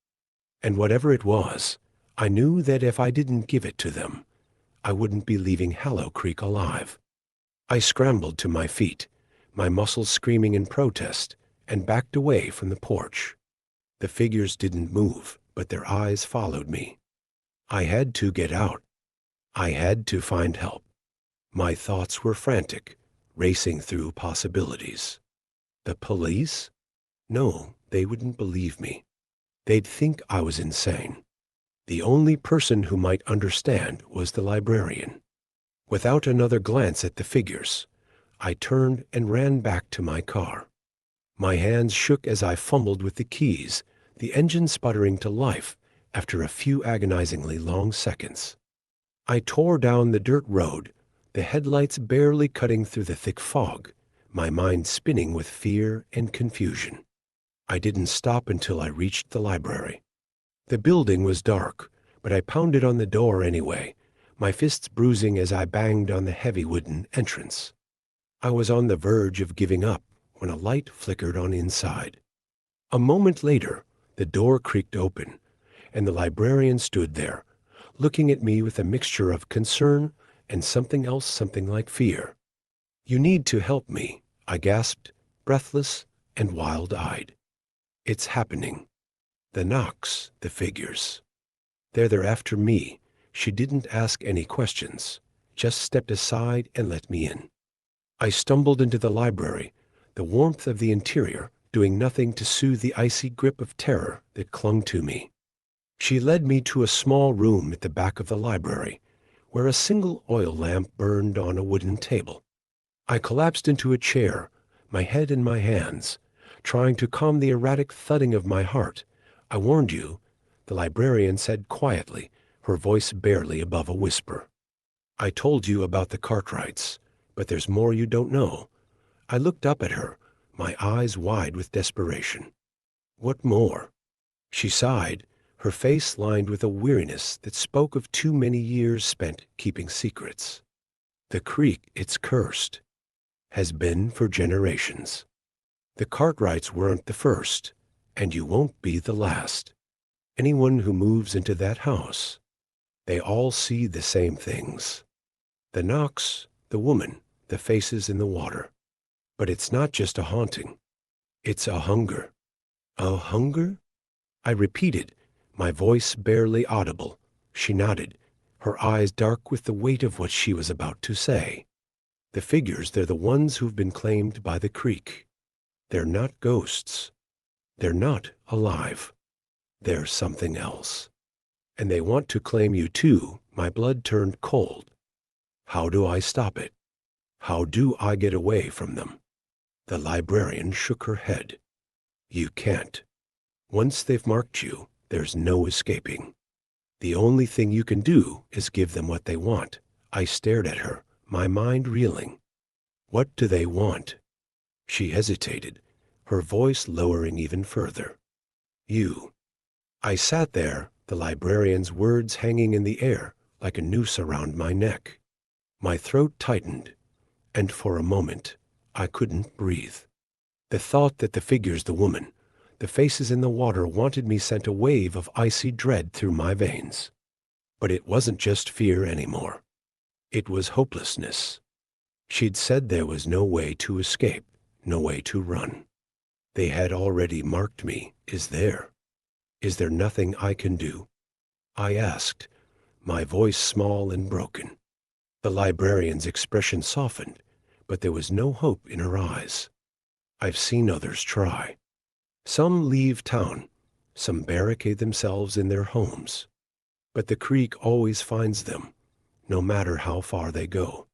And whatever it was, I knew that if I didn't give it to them, I wouldn't be leaving Hallow Creek alive. I scrambled to my feet, my muscles screaming in protest, and backed away from the porch. The figures didn't move, but their eyes followed me. I had to get out. I had to find help. My thoughts were frantic, racing through possibilities. The police? No, they wouldn't believe me. They'd think I was insane. The only person who might understand was the librarian. Without another glance at the figures, I turned and ran back to my car. My hands shook as I fumbled with the keys, the engine sputtering to life after a few agonizingly long seconds. I tore down the dirt road, the headlights barely cutting through the thick fog, my mind spinning with fear and confusion. I didn't stop until I reached the library. The building was dark, but I pounded on the door anyway, my fists bruising as I banged on the heavy wooden entrance. I was on the verge of giving up when a light flickered on inside. A moment later, the door creaked open, and the librarian stood there, looking at me with a mixture of concern and something else, something like fear. "You need to help me," I gasped, breathless and wild-eyed. "It's happening. The knocks, the figures. They're after me." She didn't ask any questions, just stepped aside and let me in. I stumbled into the library, the warmth of the interior doing nothing to soothe the icy grip of terror that clung to me. She led me to a small room at the back of the library, where a single oil lamp burned on a wooden table. I collapsed into a chair, my head in my hands, trying to calm the erratic thudding of my heart. "I warned you," the librarian said quietly, her voice barely above a whisper. "I told you about the Cartwrights, but there's more you don't know." I looked up at her, my eyes wide with desperation. "What more?" She sighed, her face lined with a weariness that spoke of too many years spent keeping secrets. "The creek, it's cursed. Has been for generations. The Cartwrights weren't the first, and you won't be the last. Anyone who moves into that house, they all see the same things. The knocks, the woman, the faces in the water. But it's not just a haunting. It's a hunger." "A hunger?" I repeated, my voice barely audible. She nodded, her eyes dark with the weight of what she was about to say. "The figures, they're the ones who've been claimed by the creek. They're not ghosts. They're not alive. They're something else. And they want to claim you too." My blood turned cold. "How do I stop it? How do I get away from them?" The librarian shook her head. "You can't. Once they've marked you, there's no escaping. The only thing you can do is give them what they want." I stared at her, my mind reeling. "What do they want?" She hesitated, her voice lowering even further. "You." I sat there, the librarian's words hanging in the air like a noose around my neck. My throat tightened, and for a moment, I couldn't breathe. The thought that the figures, the woman, the faces in the water wanted me sent a wave of icy dread through my veins. But it wasn't just fear anymore. It was hopelessness. She'd said there was no way to escape, no way to run. They had already marked me. Is there nothing I can do?" I asked, my voice small and broken. The librarian's expression softened, but there was no hope in her eyes. "I've seen others try. Some leave town, some barricade themselves in their homes. But the creek always finds them, no matter how far they go.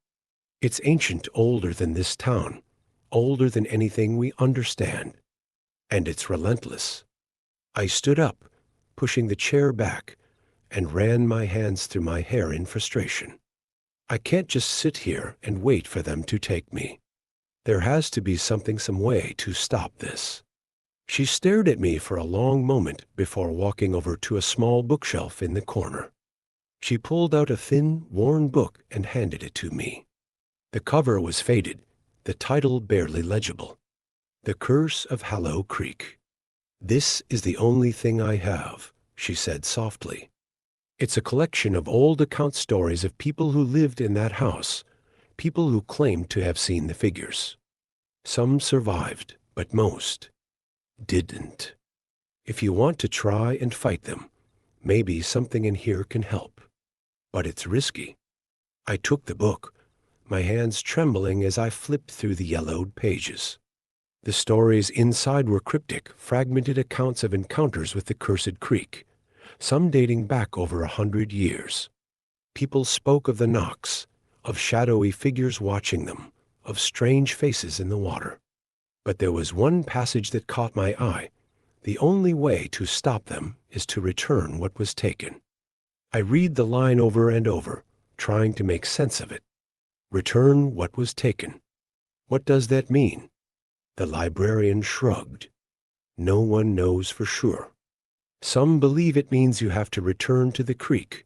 It's ancient, older than this town, older than anything we understand. And it's relentless." I stood up, pushing the chair back, and ran my hands through my hair in frustration. "I can't just sit here and wait for them to take me. There has to be something, some way to stop this." She stared at me for a long moment before walking over to a small bookshelf in the corner. She pulled out a thin, worn book and handed it to me. The cover was faded, the title barely legible. "The Curse of Hallow Creek. This is the only thing I have," she said softly. "It's a collection of old account stories of people who lived in that house, people who claimed to have seen the figures. Some survived, but most didn't. If you want to try and fight them, maybe something in here can help. But it's risky." I took the book, my hands trembling as I flipped through the yellowed pages. The stories inside were cryptic, fragmented accounts of encounters with the cursed creek, some dating back over 100 years. People spoke of the knocks, of shadowy figures watching them, of strange faces in the water. But there was one passage that caught my eye. The only way to stop them is to return what was taken. I read the line over and over, trying to make sense of it. Return what was taken. What does that mean? The librarian shrugged. No one knows for sure. Some believe it means you have to return to the creek,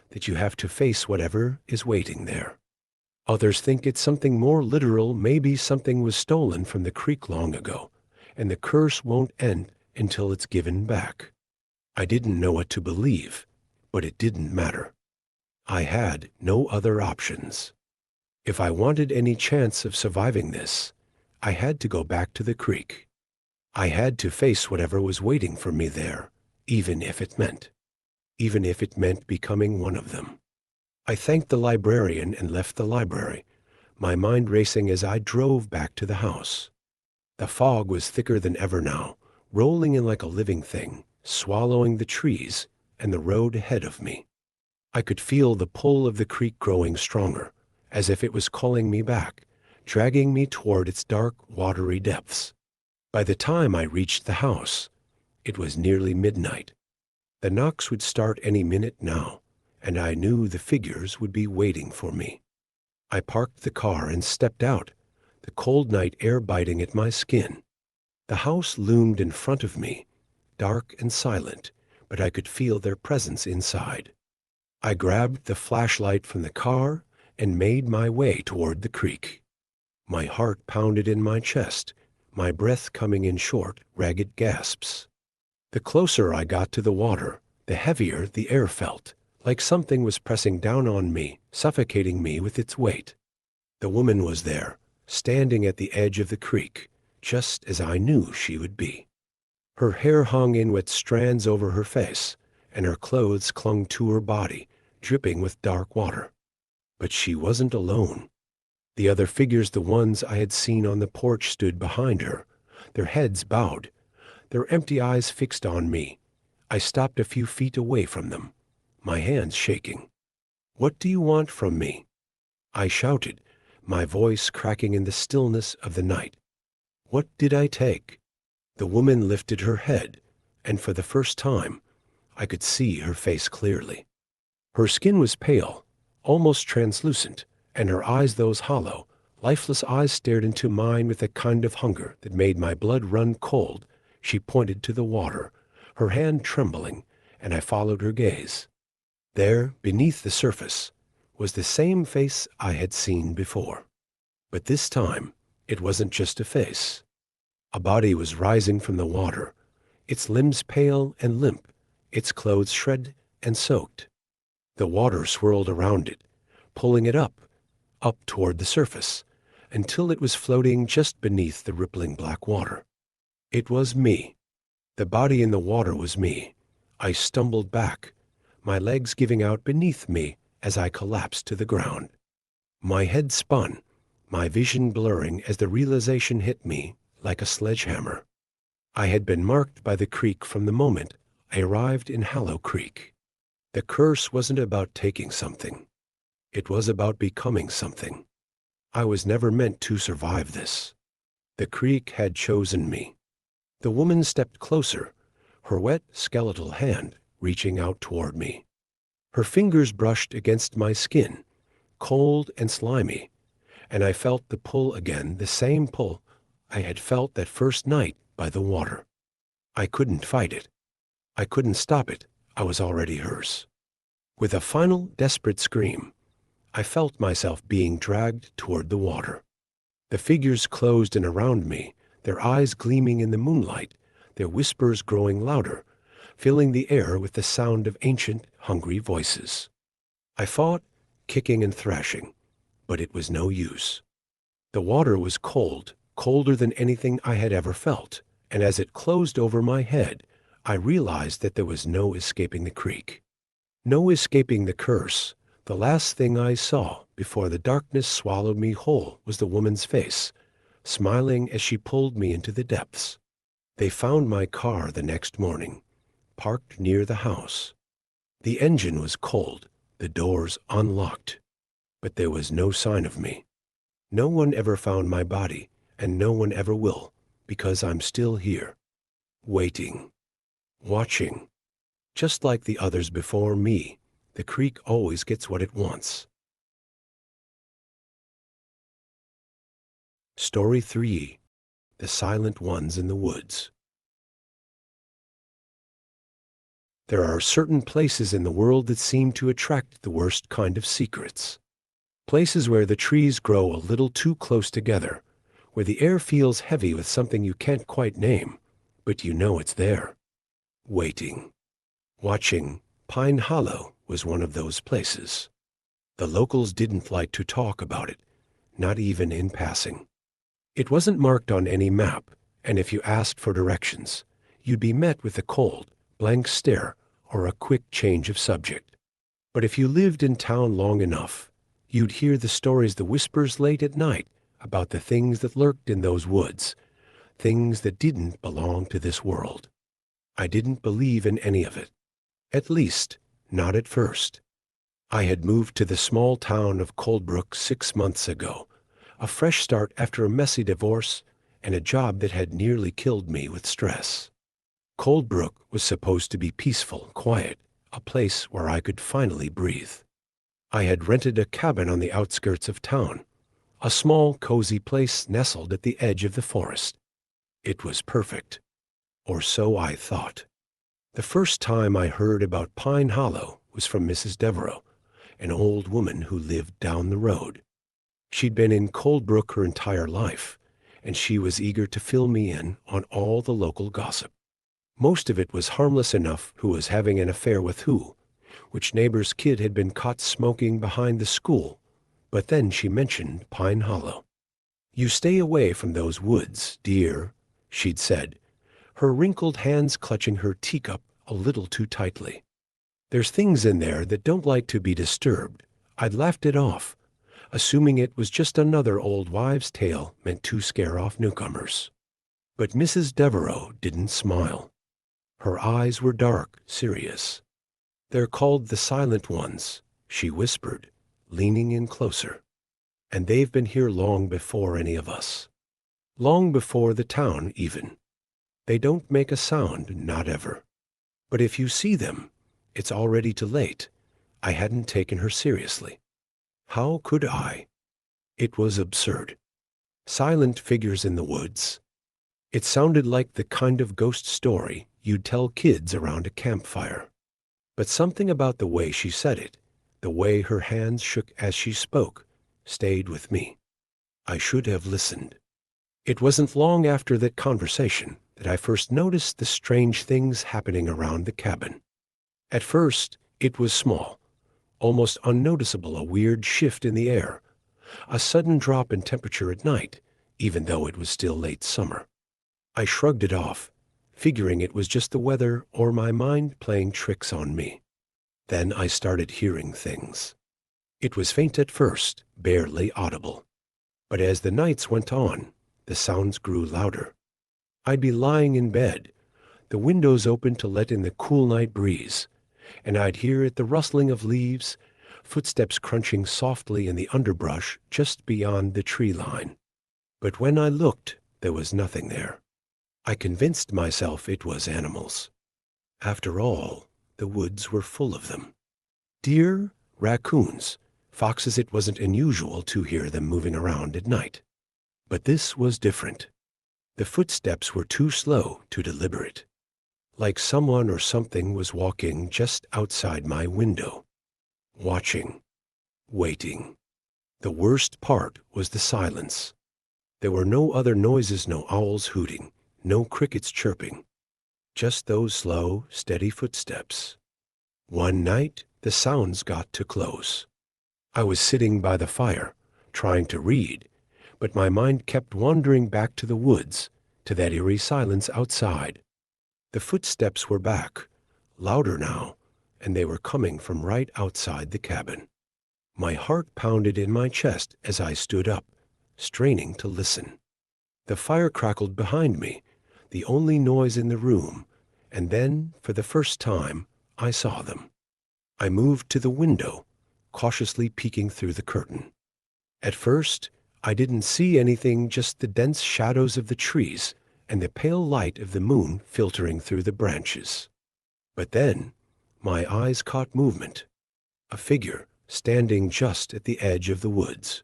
that you have to face whatever is waiting there. Others think it's something more literal, maybe something was stolen from the creek long ago, and the curse won't end until it's given back. I didn't know what to believe, but it didn't matter. I had no other options. If I wanted any chance of surviving this, I had to go back to the creek. I had to face whatever was waiting for me there, even if it meant becoming one of them. I thanked the librarian and left the library, my mind racing as I drove back to the house. The fog was thicker than ever now, rolling in like a living thing, swallowing the trees and the road ahead of me. I could feel the pull of the creek growing stronger, as if it was calling me back, dragging me toward its dark, watery depths. By the time I reached the house, it was nearly midnight. The knocks would start any minute now, and I knew the figures would be waiting for me. I parked the car and stepped out, the cold night air biting at my skin. The house loomed in front of me, dark and silent, but I could feel their presence inside. I grabbed the flashlight from the car and made my way toward the creek. My heart pounded in my chest, my breath coming in short, ragged gasps. The closer I got to the water, the heavier the air felt, like something was pressing down on me, suffocating me with its weight. The woman was there, standing at the edge of the creek, just as I knew she would be. Her hair hung in wet strands over her face, and her clothes clung to her body, dripping with dark water. But she wasn't alone. The other figures, the ones I had seen on the porch, stood behind her, their heads bowed, their empty eyes fixed on me. I stopped a few feet away from them, my hands shaking. "What do you want from me?" I shouted, my voice cracking in the stillness of the night. "What did I take?" The woman lifted her head, and for the first time, I could see her face clearly. Her skin was pale, almost translucent, and her eyes, those hollow, lifeless eyes, stared into mine with a kind of hunger that made my blood run cold. She pointed to the water, her hand trembling, and I followed her gaze. There, beneath the surface, was the same face I had seen before. But this time, it wasn't just a face. A body was rising from the water, its limbs pale and limp, its clothes shredded and soaked. The water swirled around it, pulling it up toward the surface, until it was floating just beneath the rippling black water. It was me. The body in the water was me. I stumbled back, my legs giving out beneath me as I collapsed to the ground. My head spun, my vision blurring as the realization hit me like a sledgehammer. I had been marked by the creek from the moment I arrived in Hallow Creek. The curse wasn't about taking something. It was about becoming something. I was never meant to survive this. The creek had chosen me. The woman stepped closer, her wet, skeletal hand reaching out toward me. Her fingers brushed against my skin, cold and slimy, and I felt the pull again, the same pull I had felt that first night by the water. I couldn't fight it. I couldn't stop it. I was already hers. With a final, desperate scream, I felt myself being dragged toward the water. The figures closed in around me, their eyes gleaming in the moonlight, their whispers growing louder, filling the air with the sound of ancient, hungry voices. I fought, kicking and thrashing, but it was no use. The water was cold, colder than anything I had ever felt, and as it closed over my head, I realized that there was no escaping the creek. No escaping the curse. The last thing I saw before the darkness swallowed me whole was the woman's face, smiling as she pulled me into the depths. They found my car the next morning, parked near the house. The engine was cold, the doors unlocked, but there was no sign of me. No one ever found my body, and no one ever will, Because I'm still here, waiting, watching. Just like the others before me, the creek always gets what it wants. Story 3. The Silent Ones in the Woods. There are certain places in the world that seem to attract the worst kind of secrets. Places where the trees grow a little too close together, where the air feels heavy with something you can't quite name, but you know it's there. Waiting, watching. Pine Hollow was one of those places. The locals didn't like to talk about it, not even in passing. It wasn't marked on any map, and if you asked for directions, you'd be met with a cold, blank stare or a quick change of subject. But if you lived in town long enough, you'd hear the stories, the whispers late at night about the things that lurked in those woods, things that didn't belong to this world. I didn't believe in any of it. At least, not at first. I had moved to the small town of Coldbrook 6 months ago, a fresh start after a messy divorce and a job that had nearly killed me with stress. Coldbrook was supposed to be peaceful, quiet, a place where I could finally breathe. I had rented a cabin on the outskirts of town, a small, cozy place nestled at the edge of the forest. It was perfect, or so I thought. The first time I heard about Pine Hollow was from Mrs. Devereaux, an old woman who lived down the road. She'd been in Coldbrook her entire life, and she was eager to fill me in on all the local gossip. Most of it was harmless enough: who was having an affair with who, which neighbor's kid had been caught smoking behind the school. But then she mentioned Pine Hollow. "You stay away from those woods, dear," she'd said, her wrinkled hands clutching her teacup a little too tightly. "There's things in there that don't like to be disturbed." I'd laughed it off, assuming it was just another old wives' tale meant to scare off newcomers. But Mrs. Devereaux didn't smile. Her eyes were dark, serious. "They're called the Silent Ones," she whispered, leaning in closer. "And they've been here long before any of us. Long before the town, even. They don't make a sound, not ever. But if you see them, it's already too late." I hadn't taken her seriously. How could I? It was absurd. Silent figures in the woods. It sounded like the kind of ghost story you'd tell kids around a campfire. But something about the way she said it, the way her hands shook as she spoke, stayed with me. I should have listened. It wasn't long after that conversation that I first noticed the strange things happening around the cabin. At first, it was small, almost unnoticeable: a weird shift in the air, a sudden drop in temperature at night, even though it was still late summer. I shrugged it off, figuring it was just the weather or my mind playing tricks on me. Then I started hearing things. It was faint at first, barely audible. But as the nights went on, the sounds grew louder. I'd be lying in bed, the windows open to let in the cool night breeze, and I'd hear it: the rustling of leaves, footsteps crunching softly in the underbrush just beyond the tree line. But when I looked, there was nothing there. I convinced myself it was animals. After all, the woods were full of them. Deer, raccoons, foxes. It wasn't unusual to hear them moving around at night. But this was different. The footsteps were too slow, too deliberate. Like someone or something was walking just outside my window. Watching. Waiting. The worst part was the silence. There were no other noises: no owls hooting, no crickets chirping. Just those slow, steady footsteps. One night, the sounds got too close. I was sitting by the fire, trying to read, but my mind kept wandering back to the woods, to that eerie silence outside. The footsteps were back, louder now, and they were coming from right outside the cabin. My heart pounded in my chest as I stood up, straining to listen. The fire crackled behind me, the only noise in the room, and then, for the first time, I saw them. I moved to the window, cautiously peeking through the curtain. At first, I didn't see anything, just the dense shadows of the trees and the pale light of the moon filtering through the branches. But then, my eyes caught movement. A figure standing just at the edge of the woods.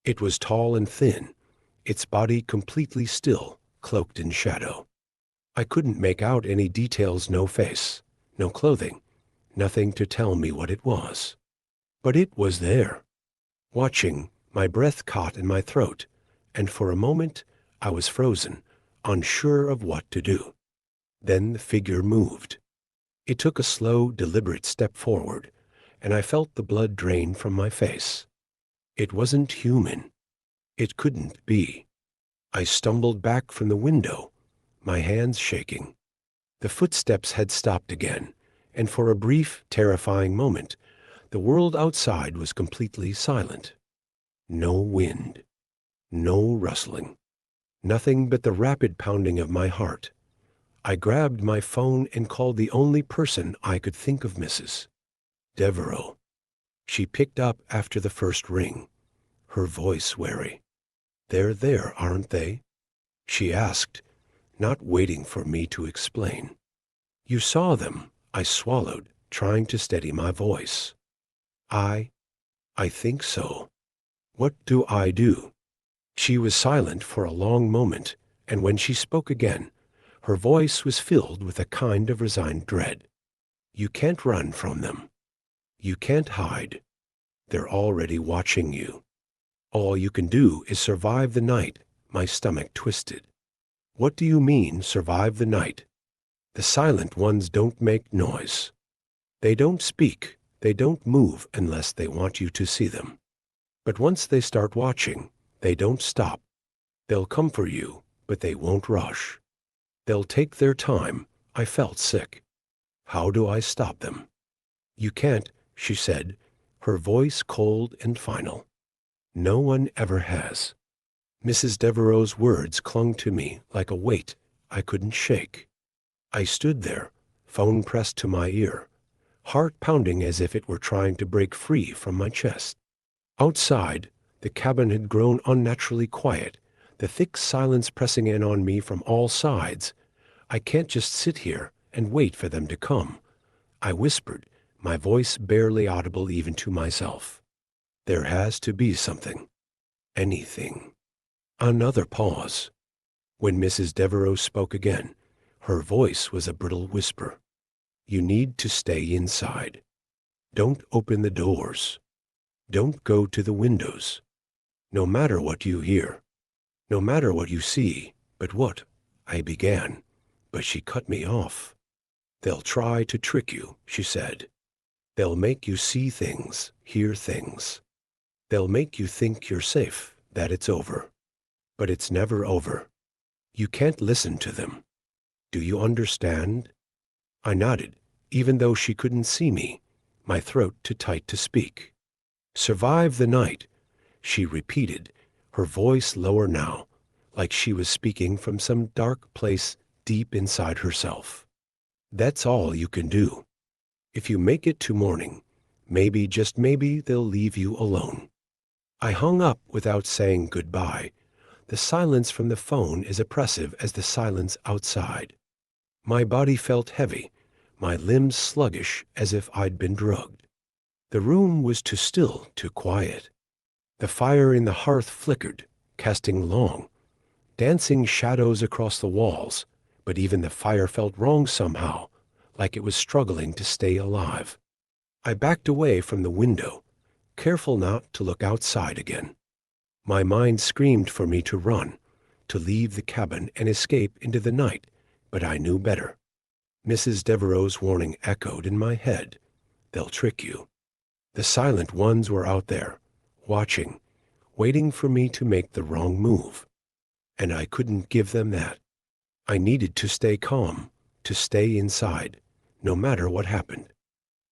It was tall and thin, its body completely still, cloaked in shadow. I couldn't make out any details, no face, no clothing, nothing to tell me what it was. But it was there. Watching, my breath caught in my throat, and for a moment I was frozen, unsure of what to do. Then the figure moved. It took a slow, deliberate step forward, and I felt the blood drain from my face. It wasn't human. It couldn't be. I stumbled back from the window, my hands shaking. The footsteps had stopped again, and for a brief, terrifying moment, the world outside was completely silent. No wind, no rustling, nothing but the rapid pounding of my heart. I grabbed my phone and called the only person I could think of, Mrs. Devereaux. She picked up after the first ring, her voice wary. "They're there, aren't they?" she asked, not waiting for me to explain. "You saw them," I swallowed, trying to steady my voice. I think so. What do I do?" She was silent for a long moment, and when she spoke again, her voice was filled with a kind of resigned dread. "You can't run from them. You can't hide. They're already watching you. All you can do is survive the night." My stomach twisted. "What do you mean, survive the night?" "The silent ones don't make noise. They don't speak, they don't move unless they want you to see them. But once they start watching, they don't stop. They'll come for you, but they won't rush. They'll take their time." I felt sick. "How do I stop them?" "You can't," she said, her voice cold and final. "No one ever has." Mrs. Devereaux's words clung to me like a weight I couldn't shake. I stood there, phone pressed to my ear, heart pounding as if it were trying to break free from my chest. Outside, the cabin had grown unnaturally quiet, the thick silence pressing in on me from all sides. "I can't just sit here and wait for them to come," I whispered, my voice barely audible even to myself. "There has to be something. Anything." Another pause. When Mrs. Devereaux spoke again, her voice was a brittle whisper. "You need to stay inside. Don't open the doors. Don't go to the windows. No matter what you hear, no matter what you see." "But what?" I began, but she cut me off. "They'll try to trick you," she said. "They'll make you see things, hear things. They'll make you think you're safe, that it's over. But it's never over. You can't listen to them. Do you understand?" I nodded, even though she couldn't see me, my throat too tight to speak. "Survive the night," she repeated, her voice lower now, like she was speaking from some dark place deep inside herself. "That's all you can do. If you make it to morning, maybe, just maybe, they'll leave you alone." I hung up without saying goodbye. The silence from the phone is oppressive as the silence outside. My body felt heavy, my limbs sluggish as if I'd been drugged. The room was too still, too quiet. The fire in the hearth flickered, casting long, dancing shadows across the walls, but even the fire felt wrong somehow, like it was struggling to stay alive. I backed away from the window, careful not to look outside again. My mind screamed for me to run, to leave the cabin and escape into the night, but I knew better. Mrs. Devereaux's warning echoed in my head. They'll trick you. The silent ones were out there, watching, waiting for me to make the wrong move. And I couldn't give them that. I needed to stay calm, to stay inside, no matter what happened.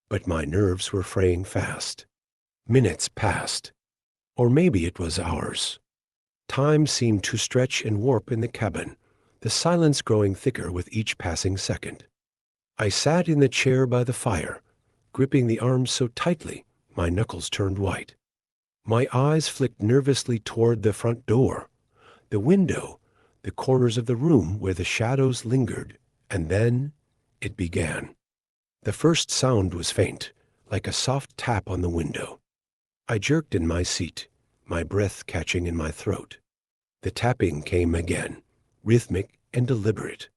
But my nerves were fraying fast. Minutes passed. Or maybe it was hours. Time seemed to stretch and warp in the cabin, the silence growing thicker with each passing second. I sat in the chair by the fire, gripping the arms so tightly my knuckles turned white. My eyes flicked nervously toward the front door, the window, the corners of the room where the shadows lingered, and then it began. The first sound was faint, like a soft tap on the window. I jerked in my seat, my breath catching in my throat. The tapping came again, rhythmic and deliberate,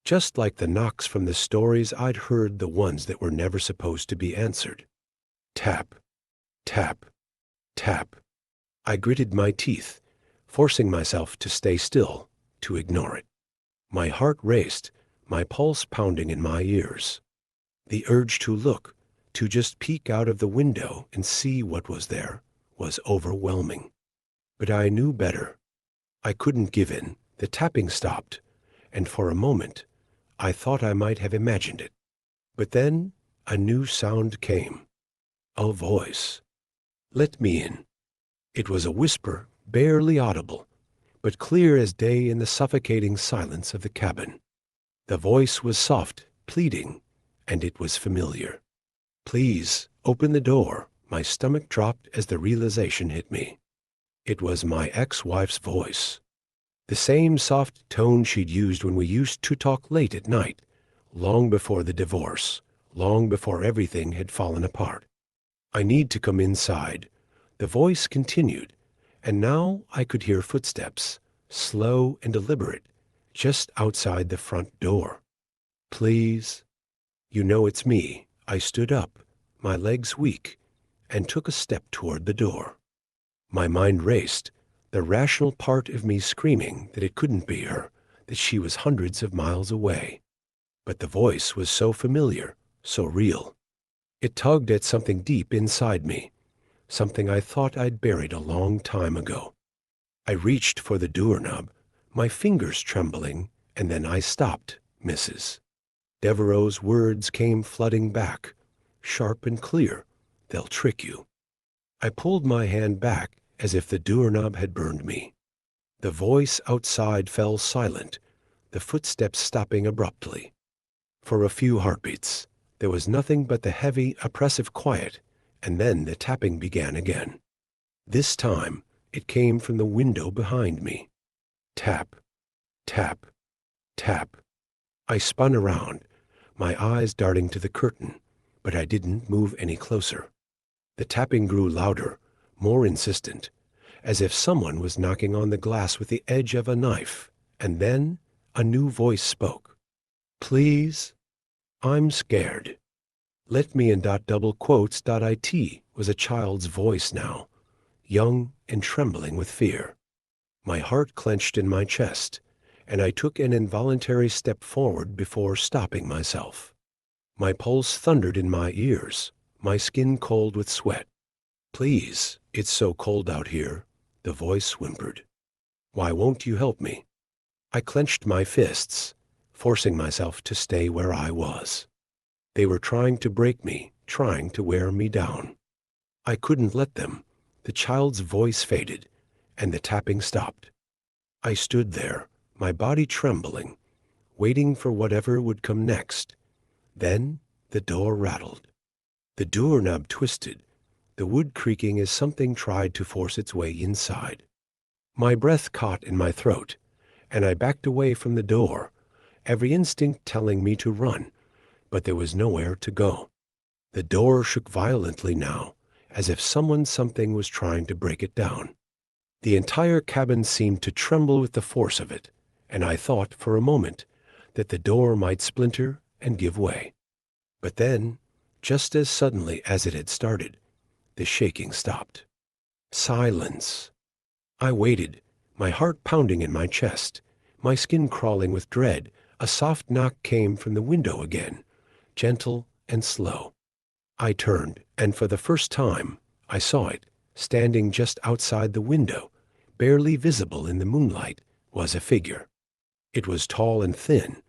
just like the knocks from the stories I'd heard, the ones that were never supposed to be answered. Tap, tap, tap. I gritted my teeth, forcing myself to stay still, to ignore it. My heart raced, my pulse pounding in my ears. The urge to look, to just peek out of the window and see what was there, was overwhelming. But I knew better. I couldn't give in. The tapping stopped, and for a moment, I thought I might have imagined it. But then a new sound came. A voice. Let me in. It was a whisper, barely audible, but clear as day in the suffocating silence of the cabin. The voice was soft, pleading, and it was familiar. Please, open the door. My stomach dropped as the realization hit me. It was my ex-wife's voice. The same soft tone she'd used when we used to talk late at night, long before the divorce, long before everything had fallen apart. I need to come inside. The voice continued, and now I could hear footsteps, slow and deliberate, just outside the front door. Please. You know it's me. I stood up, my legs weak, and took a step toward the door. My mind raced, the rational part of me screaming that it couldn't be her, that she was hundreds of miles away. But the voice was so familiar, so real. It tugged at something deep inside me, something I thought I'd buried a long time ago. I reached for the doorknob, my fingers trembling, and then I stopped, Mrs. Devereaux's words came flooding back, sharp and clear. They'll trick you. I pulled my hand back as if the doorknob had burned me. The voice outside fell silent, the footsteps stopping abruptly. For a few heartbeats, there was nothing but the heavy, oppressive quiet, and then the tapping began again. This time, it came from the window behind me. Tap, tap, tap. I spun around, my eyes darting to the curtain, but I didn't move any closer. The tapping grew louder, more insistent, as if someone was knocking on the glass with the edge of a knife, and then a new voice spoke. Please? I'm scared. Let me in. Double quotes. It was a child's voice now, young and trembling with fear. My heart clenched in my chest, and I took an involuntary step forward before stopping myself. My pulse thundered in my ears, my skin cold with sweat. Please, it's so cold out here, the voice whimpered. Why won't you help me? I clenched my fists, forcing myself to stay where I was. They were trying to break me, trying to wear me down. I couldn't let them. The child's voice faded, and the tapping stopped. I stood there, my body trembling, waiting for whatever would come next. Then the door rattled. The doorknob twisted, the wood creaking as something tried to force its way inside. My breath caught in my throat, and I backed away from the door, every instinct telling me to run, but there was nowhere to go. The door shook violently now, as if something was trying to break it down. The entire cabin seemed to tremble with the force of it, and I thought for a moment that the door might splinter and give way. But then, just as suddenly as it had started, the shaking stopped. Silence. I waited, my heart pounding in my chest, my skin crawling with dread. A soft knock came from the window again, gentle and slow. I turned, and for the first time, I saw it, standing just outside the window, barely visible in the moonlight, was a figure. It was tall and thin,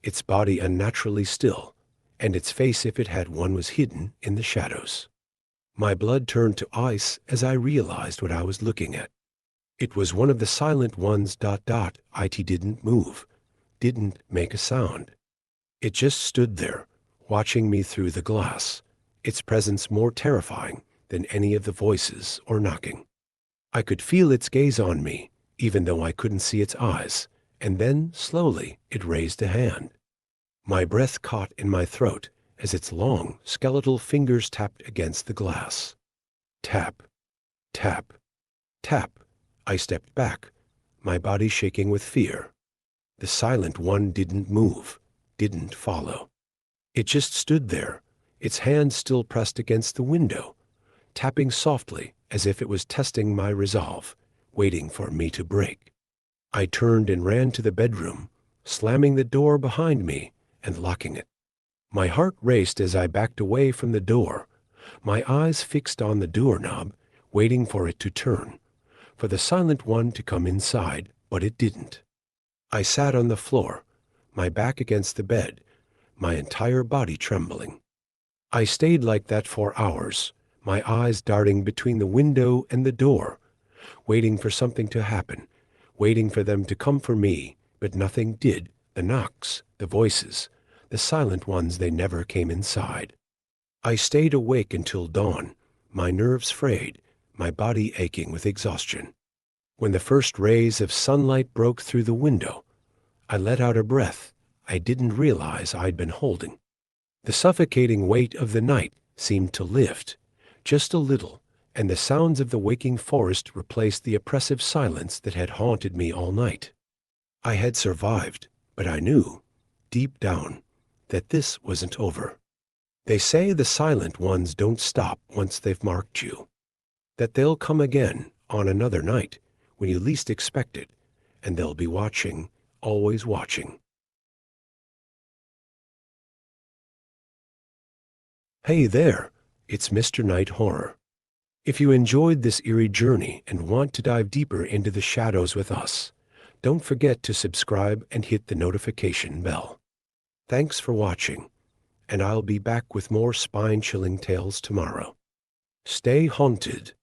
its body unnaturally still, and its face, if it had one, was hidden in the shadows. My blood turned to ice as I realized what I was looking at. It was one of the silent ones. It didn't move, didn't make a sound. It just stood there, watching me through the glass, its presence more terrifying than any of the voices or knocking. I could feel its gaze on me, even though I couldn't see its eyes, and then, slowly, it raised a hand. My breath caught in my throat as its long, skeletal fingers tapped against the glass. Tap, tap, tap. I stepped back, my body shaking with fear. The silent one didn't move, didn't follow. It just stood there, its hand still pressed against the window, tapping softly as if it was testing my resolve, waiting for me to break. I turned and ran to the bedroom, slamming the door behind me and locking it. My heart raced as I backed away from the door, my eyes fixed on the doorknob, waiting for it to turn, for the silent one to come inside, but it didn't. I sat on the floor, my back against the bed, my entire body trembling. I stayed like that for hours, my eyes darting between the window and the door, waiting for something to happen, waiting for them to come for me, but nothing did. The knocks, the voices, the silent ones, they never came inside. I stayed awake until dawn, my nerves frayed, my body aching with exhaustion. When the first rays of sunlight broke through the window, I let out a breath I didn't realize I'd been holding. The suffocating weight of the night seemed to lift, just a little, and the sounds of the waking forest replaced the oppressive silence that had haunted me all night. I had survived, but I knew, deep down, that this wasn't over. They say the silent ones don't stop once they've marked you, that they'll come again on another night when you least expect it, and they'll be watching, always watching. Hey there, it's Mr. Night Horror. If you enjoyed this eerie journey and want to dive deeper into the shadows with us, don't forget to subscribe and hit the notification bell. Thanks for watching, and I'll be back with more spine-chilling tales tomorrow. Stay haunted.